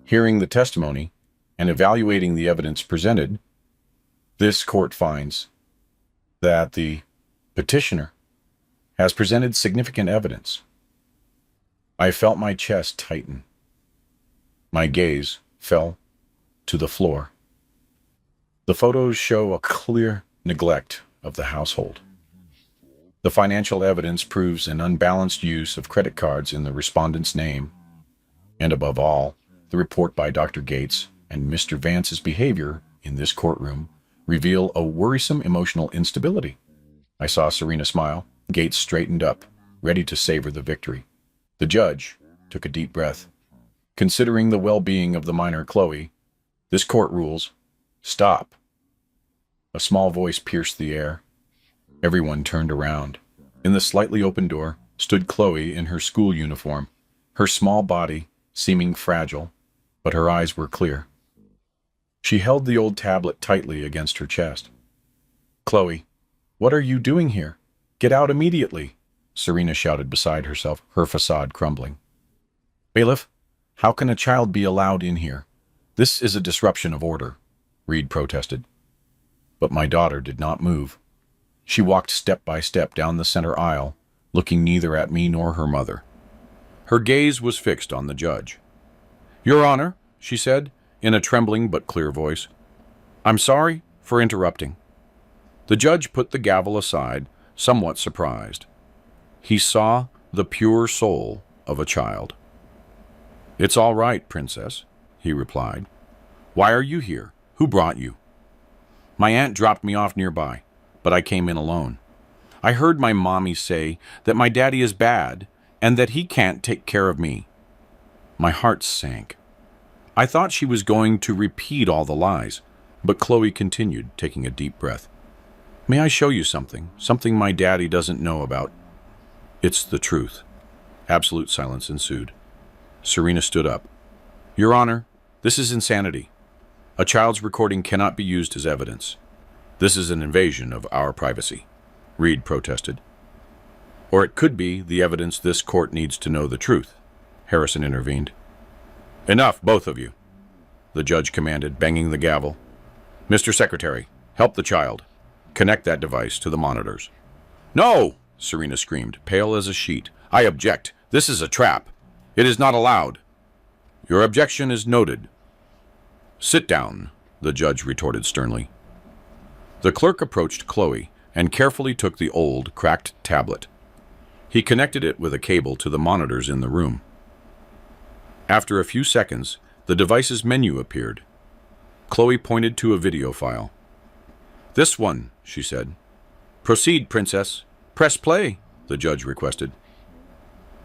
[SPEAKER 1] hearing the testimony, and evaluating the evidence presented, this court finds that the petitioner has presented significant evidence. I felt my chest tighten. My gaze fell to the floor. The photos show a clear neglect of the household. The financial evidence proves an unbalanced use of credit cards in the respondent's name. And above all, the report by Dr. Gates and Mr. Vance's behavior in this courtroom reveal a worrisome emotional instability. I saw Serena smile. Gates straightened up, ready to savor the victory. The judge took a deep breath. Considering the well-being of the minor Chloe, this court rules, stop. A small voice pierced the air. Everyone turned around. In the slightly open door stood Chloe in her school uniform, her small body seeming fragile, but her eyes were clear. She held the old tablet tightly against her chest. "Chloe, what are you doing here? Get out immediately," Serena shouted beside herself, her facade crumbling. "Bailiff, how can a child be allowed in here? This is a disruption of order," Reed protested. But my daughter did not move. She walked step by step down the center aisle, looking neither at me nor her mother. Her gaze was fixed on the judge. "Your Honor," she said, in a trembling but clear voice, "I'm sorry for interrupting." The judge put the gavel aside, somewhat surprised. He saw the pure soul of a child. "It's all right, Princess," he replied. "Why are you here? Who brought you?" "My aunt dropped me off nearby, but I came in alone. I heard my mommy say that my daddy is bad and that he can't take care of me." My heart sank. I thought she was going to repeat all the lies, but Chloe continued, taking a deep breath. "May I show you something my daddy doesn't know about?" "It's the truth." Absolute silence ensued. Serena stood up. "Your Honor, this is insanity. A child's recording cannot be used as evidence. This is an invasion of our privacy," Reed protested. "Or it could be the evidence this court needs to know the truth," Harrison intervened. "Enough, both of you," the judge commanded, banging the gavel. "Mr. Secretary, help the child. Connect that device to the monitors." "No!" Serena screamed, pale as a sheet. "I object. This is a trap. It is not allowed." "Your objection is noted." "Sit down," the judge retorted sternly. The clerk approached Chloe and carefully took the old, cracked tablet. He connected it with a cable to the monitors in the room. After a few seconds, the device's menu appeared. Chloe pointed to a video file. "This one," she said. "Proceed, Princess. Press play," the judge requested.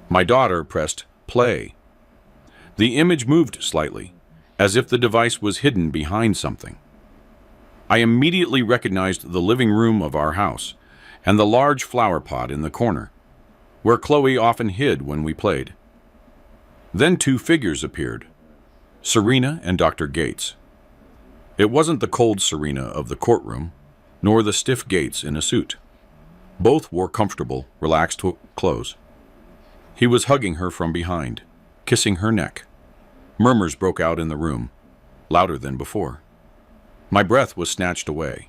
[SPEAKER 1] My daughter pressed play. The image moved slightly, as if the device was hidden behind something. I immediately recognized the living room of our house and the large flower pot in the corner, where Chloe often hid when we played. Then two figures appeared, Serena and Dr. Gates. It wasn't the cold Serena of the courtroom, nor the stiff Gates in a suit. Both wore comfortable, relaxed clothes. He was hugging her from behind, kissing her neck. Murmurs broke out in the room, louder than before. My breath was snatched away.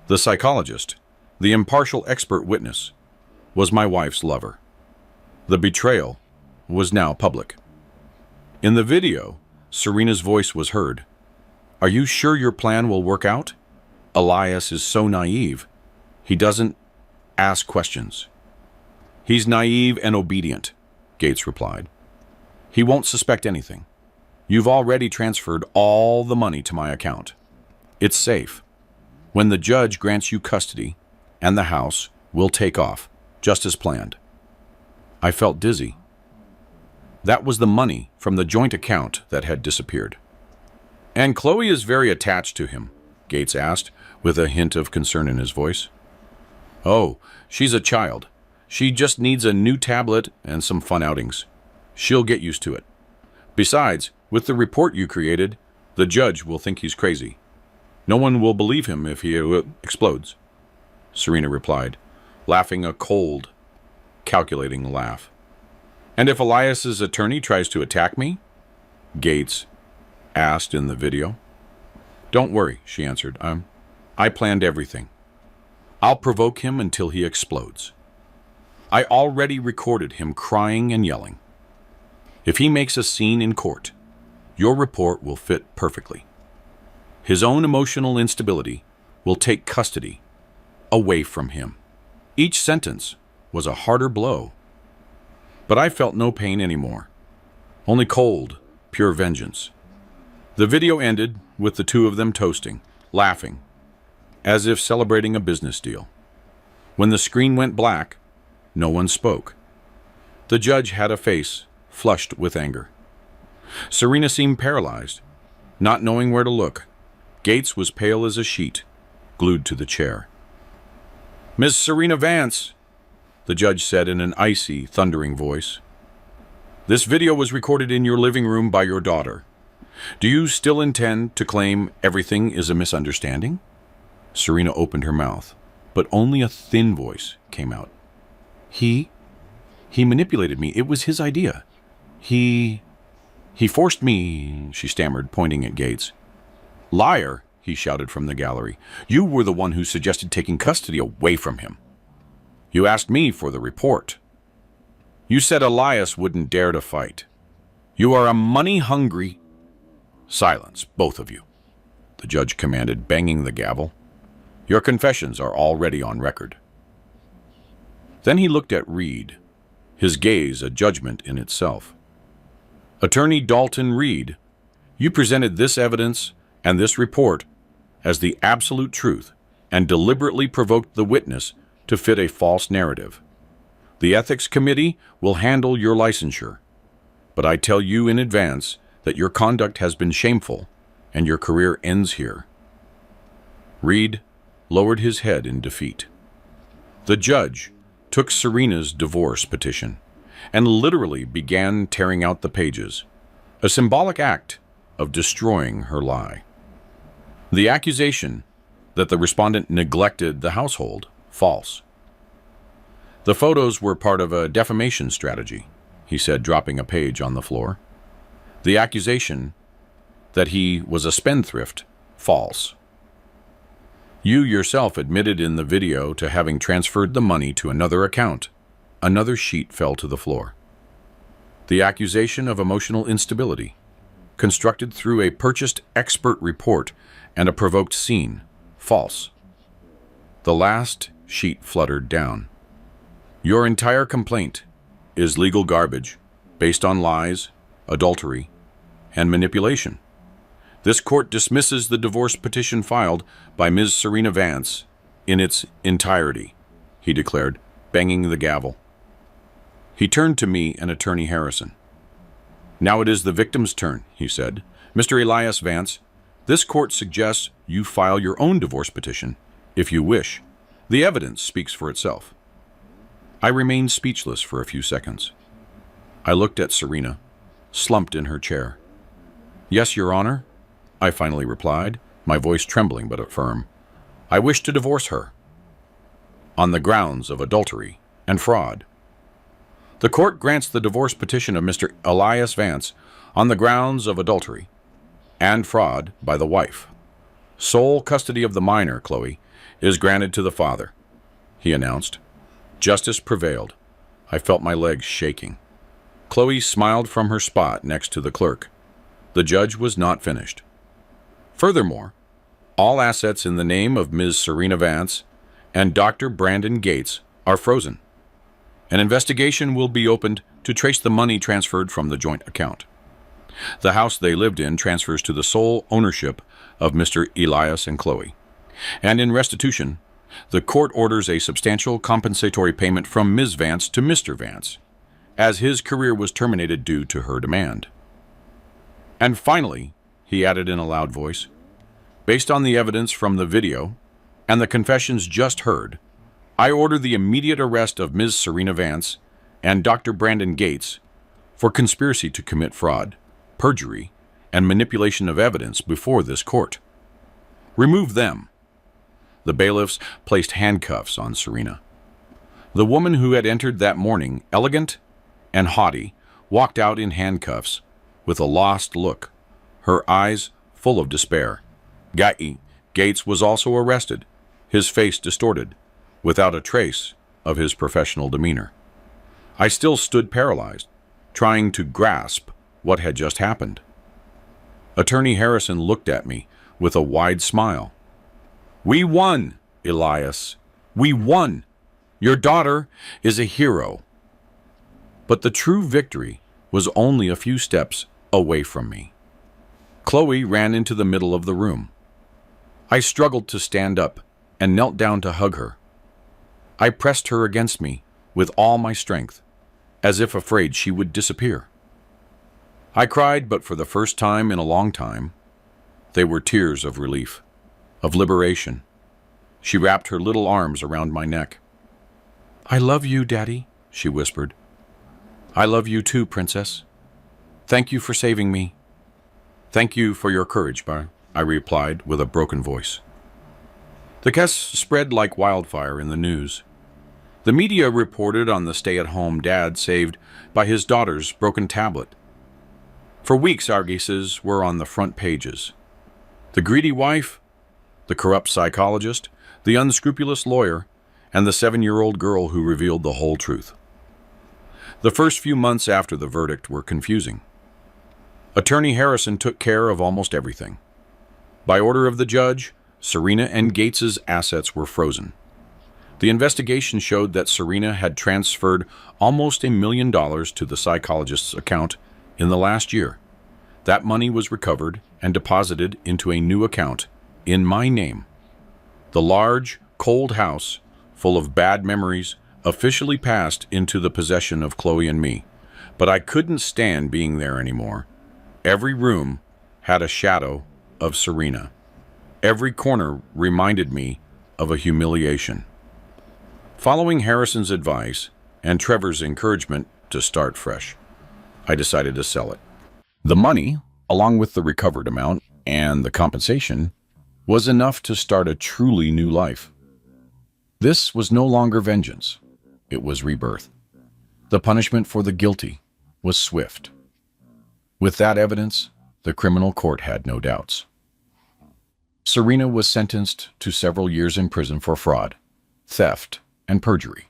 [SPEAKER 1] The psychologist, the impartial expert witness, was my wife's lover. The betrayal was now public. In the video, Serena's voice was heard. "Are you sure your plan will work out? Elias is so naive. He doesn't ask questions." "He's naive and obedient," Gates replied. "He won't suspect anything. You've already transferred all the money to my account. It's safe. When the judge grants you custody and the house, we'll take off, just as planned." I felt dizzy. That was the money from the joint account that had disappeared. "And Chloe is very attached to him?" Gates asked, with a hint of concern in his voice. "Oh, she's a child. She just needs a new tablet and some fun outings. She'll get used to it. Besides, with the report you created, the judge will think he's crazy. No one will believe him if he explodes," Serena replied, laughing a cold, calculating laugh. "And if Elias's attorney tries to attack me?" Gates asked in the video. "Don't worry," she answered. I planned everything. I'll provoke him until he explodes. I already recorded him crying and yelling. If he makes a scene in court, your report will fit perfectly. His own emotional instability will take custody away from him." Each sentence was a harder blow. But I felt no pain anymore, only cold, pure vengeance. The video ended with the two of them toasting, laughing, as if celebrating a business deal. When the screen went black, no one spoke. The judge had a face flushed with anger. Serena seemed paralyzed, not knowing where to look. Gates was pale as a sheet, glued to the chair. "Miss Serena Vance," the judge said in an icy, thundering voice. "This video was recorded in your living room by your daughter. Do you still intend to claim everything is a misunderstanding?" Serena opened her mouth, but only a thin voice came out. He manipulated me. It was his idea. He forced me," she stammered, pointing at Gates. "Liar," he shouted from the gallery. "You were the one who suggested taking custody away from him. You asked me for the report. You said Elias wouldn't dare to fight. You are a money-hungry—" "Silence, both of you," the judge commanded, banging the gavel. "Your confessions are already on record." Then he looked at Reed, his gaze a judgment in itself. "Attorney Dalton Reed, you presented this evidence and this report as the absolute truth and deliberately provoked the witness to fit a false narrative. The Ethics Committee will handle your licensure, but I tell you in advance that your conduct has been shameful and your career ends here." Reed lowered his head in defeat. The judge took Serena's divorce petition and literally began tearing out the pages, a symbolic act of destroying her lie. The accusation that the respondent neglected the household, false. "The photos were part of a defamation strategy," he said, dropping a page on the floor. "The accusation that he was a spendthrift, false. You yourself admitted in the video to having transferred the money to another account." Another sheet fell to the floor. "The accusation of emotional instability, constructed through a purchased expert report and a provoked scene, false." The last sheet fluttered down. "Your entire complaint is legal garbage based on lies, adultery, and manipulation. This court dismisses the divorce petition filed by Ms. Serena Vance in its entirety," he declared, banging the gavel. He turned to me and Attorney Harrison. "Now it is the victim's turn," he said. "Mr. Elias Vance, this court suggests you file your own divorce petition, if you wish. The evidence speaks for itself." I remained speechless for a few seconds. I looked at Serena, slumped in her chair. "Yes, Your Honor," I finally replied, my voice trembling but firm. "I wish to divorce her on the grounds of adultery and fraud." The court grants the divorce petition of Mr. Elias Vance on the grounds of adultery and fraud by the wife. Sole custody of the minor, Chloe, is granted to the father, he announced. Justice prevailed. I felt my legs shaking. Chloe smiled from her spot next to the clerk. The judge was not finished. Furthermore, all assets in the name of Ms. Serena Vance and Dr. Brandon Gates are frozen. An investigation will be opened to trace the money transferred from the joint account. The house they lived in transfers to the sole ownership of Mr. Elias and Chloe. And in restitution, the court orders a substantial compensatory payment from Ms. Vance to Mr. Vance, as his career was terminated due to her demand. And finally, he added in a loud voice, based on the evidence from the video and the confessions just heard, I order the immediate arrest of Ms. Serena Vance and Dr. Brandon Gates for conspiracy to commit fraud, perjury, and manipulation of evidence before this court. Remove them. The bailiffs placed handcuffs on Serena. The woman who had entered that morning, elegant and haughty, walked out in handcuffs with a lost look, her eyes full of despair. Gates was also arrested, his face distorted, without a trace of his professional demeanor. I still stood paralyzed, trying to grasp what had just happened. Attorney Harrison looked at me with a wide smile. "We won, Elias. We won. Your daughter is a hero. But the true victory was only a few steps away from me. Chloe ran into the middle of the room. I struggled to stand up and knelt down to hug her. I pressed her against me with all my strength, as if afraid she would disappear. I cried, but for the first time in a long time, they were tears of relief, of liberation. She wrapped her little arms around my neck. "I love you, Daddy," she whispered. "I love you too, Princess. Thank you for saving me." "Thank you for your courage, Bar," I replied with a broken voice. The case spread like wildfire in the news. The media reported on the stay-at-home dad saved by his daughter's broken tablet. For weeks, our cases were on the front pages. The greedy wife, the corrupt psychologist, the unscrupulous lawyer, and the 7-year-old girl who revealed the whole truth. The first few months after the verdict were confusing. Attorney Harrison took care of almost everything. By order of the judge, Serena and Gates's assets were frozen. The investigation showed that Serena had transferred almost $1 million to the psychologist's account in the last year. That money was recovered and deposited into a new account in my name. The large, cold house, full of bad memories, officially passed into the possession of Chloe and me, but I couldn't stand being there anymore. Every room had a shadow of Serena. Every corner reminded me of a humiliation. Following Harrison's advice and Trevor's encouragement to start fresh, I decided to sell it. The money, along with the recovered amount and the compensation, was enough to start a truly new life. This was no longer vengeance. It was rebirth. The punishment for the guilty was swift. With that evidence, the criminal court had no doubts. Serena was sentenced to several years in prison for fraud, theft, and perjury.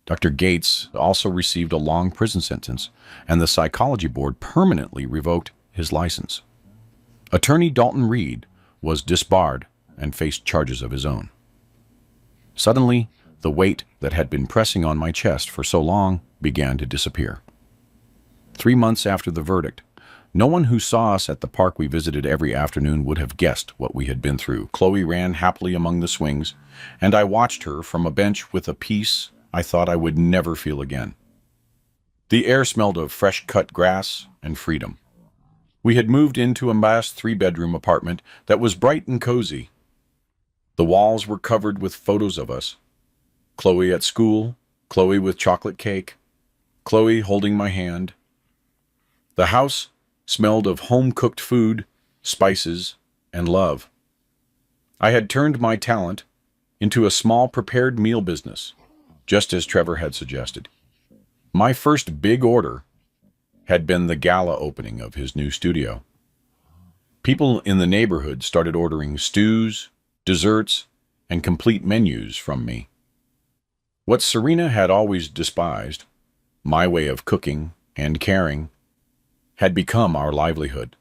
[SPEAKER 1] Dr. Gates also received a long prison sentence, and the psychology board permanently revoked his license. Attorney Dalton Reed was disbarred and faced charges of his own. Suddenly, the weight that had been pressing on my chest for so long began to disappear. 3 months after the verdict, no one who saw us at the park we visited every afternoon would have guessed what we had been through. Chloe ran happily among the swings, and I watched her from a bench with a peace I thought I would never feel again. The air smelled of fresh-cut grass and freedom. We had moved into a vast 3-bedroom apartment that was bright and cozy. The walls were covered with photos of us. Chloe at school, Chloe with chocolate cake, Chloe holding my hand. The house smelled of home-cooked food, spices, and love. I had turned my talent into a small prepared meal business, just as Trevor had suggested. My first big order had been the gala opening of his new studio. People in the neighborhood started ordering stews, desserts, and complete menus from me. What Serena had always despised, my way of cooking and caring, had become our livelihood.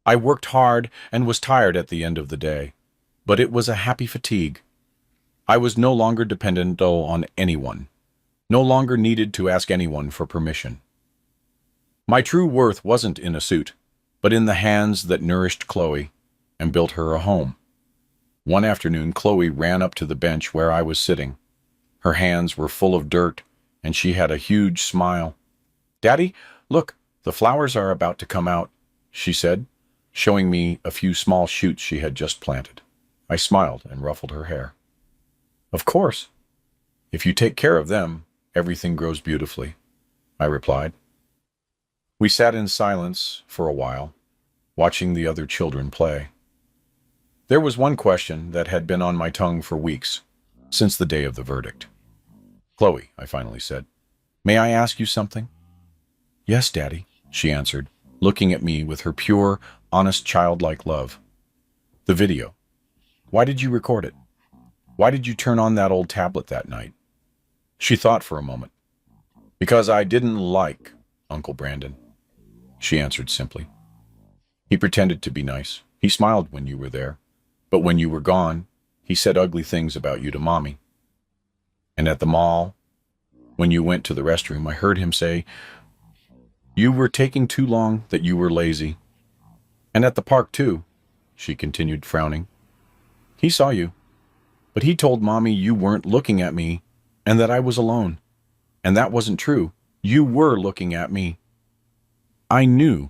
[SPEAKER 1] I worked hard and was tired at the end of the day, but it was a happy fatigue. I was no longer dependent on anyone, no longer needed to ask anyone for permission. My true worth wasn't in a suit, but in the hands that nourished Chloe and built her a home. One afternoon, Chloe ran up to the bench where I was sitting. Her hands were full of dirt, and she had a huge smile. "Daddy, look, the flowers are about to come out," she said, showing me a few small shoots she had just planted. I smiled and ruffled her hair. "Of course. If you take care of them, everything grows beautifully," I replied. We sat in silence for a while, watching the other children play. There was one question that had been on my tongue for weeks, since the day of the verdict. "Chloe," I finally said, "may I ask you something?" "Yes, Daddy," she answered, looking at me with her pure, honest, childlike love. "The video. Why did you record it? Why did you turn on that old tablet that night?" She thought for a moment. "Because I didn't like Uncle Brandon," she answered simply. "He pretended to be nice. He smiled when you were there. But when you were gone, he said ugly things about you to Mommy." And at the mall, when you went to the restroom, I heard him say, "You were taking too long, that you were lazy." And at the park, too, she continued, frowning. "He saw you, but he told Mommy you weren't looking at me and that I was alone. And that wasn't true. You were looking at me." I knew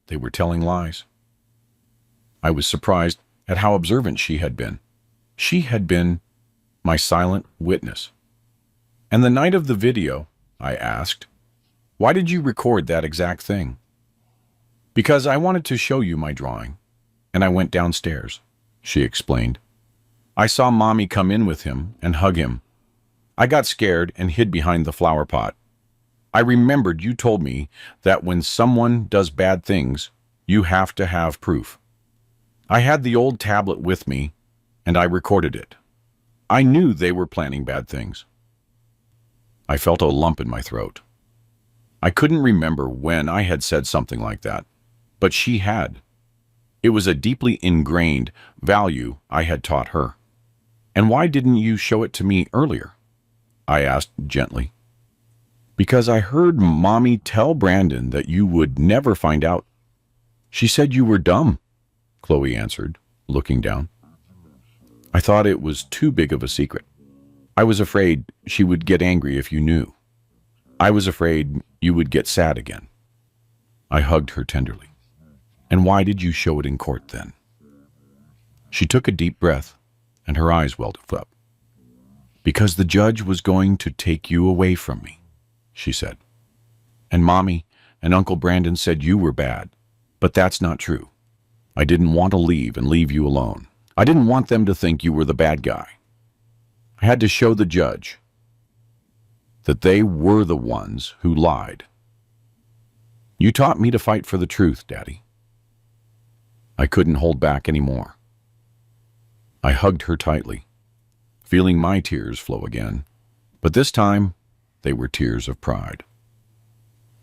[SPEAKER 1] they were telling lies. I was surprised at how observant she had been. She had been my silent witness. "And the night of the video," I asked, "why did you record that exact thing?" "Because I wanted to show you my drawing, and I went downstairs," she explained. "I saw Mommy come in with him and hug him. I got scared and hid behind the flower pot. I remembered you told me that when someone does bad things, you have to have proof. I had the old tablet with me, and I recorded it. I knew they were planning bad things." I felt a lump in my throat. I couldn't remember when I had said something like that, but she had. It was a deeply ingrained value I had taught her. "And why didn't you show it to me earlier?" I asked gently. "Because I heard Mommy tell Brandon that you would never find out. She said you were dumb," Chloe answered, looking down. "I thought it was too big of a secret. I was afraid she would get angry if you knew. I was afraid you would get sad again." I hugged her tenderly. "And why did you show it in court then?" She took a deep breath, and her eyes welled up. "Because the judge was going to take you away from me," she said. "And Mommy and Uncle Brandon said you were bad, but that's not true. I didn't want to leave and leave you alone. I didn't want them to think you were the bad guy. I had to show the judge that they were the ones who lied. You taught me to fight for the truth, Daddy." I couldn't hold back anymore. I hugged her tightly, feeling my tears flow again, but this time they were tears of pride.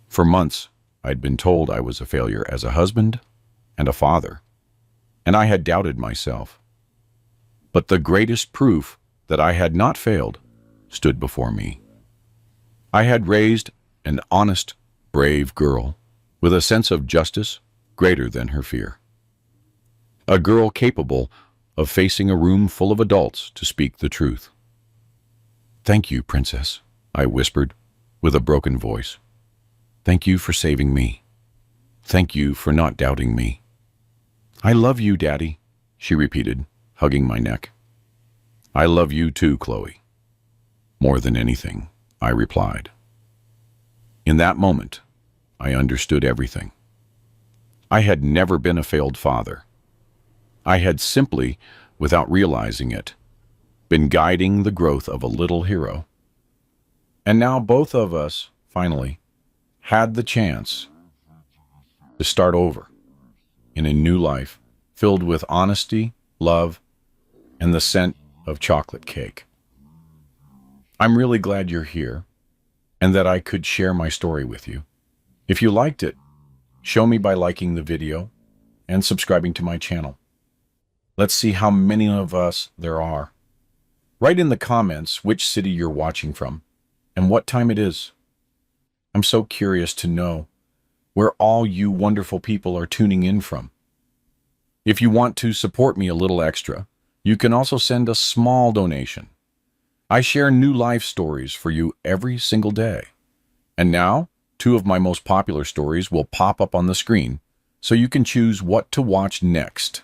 [SPEAKER 1] For months, I'd been told I was a failure as a husband and a father, and I had doubted myself. But the greatest proof that I had not failed stood before me. I had raised an honest, brave girl with a sense of justice greater than her fear. A girl capable of facing a room full of adults to speak the truth. "Thank you, Princess," I whispered with a broken voice. "Thank you for saving me. Thank you for not doubting me." "I love you, Daddy," she repeated, hugging my neck. "I love you too, Chloe. More than anything," I replied. In that moment, I understood everything. I had never been a failed father. I had simply, without realizing it, been guiding the growth of a little hero. And now both of us, finally, had the chance to start over in a new life filled with honesty, love, and the scent of chocolate cake. I'm really glad you're here and that I could share my story with you. If you liked it, show me by liking the video and subscribing to my channel. Let's see how many of us there are. Write in the comments which city you're watching from and what time it is. I'm so curious to know where all you wonderful people are tuning in from. If you want to support me a little extra, you can also send a small donation. I share new life stories for you every single day. And now, 2 of my most popular stories will pop up on the screen, so you can choose what to watch next.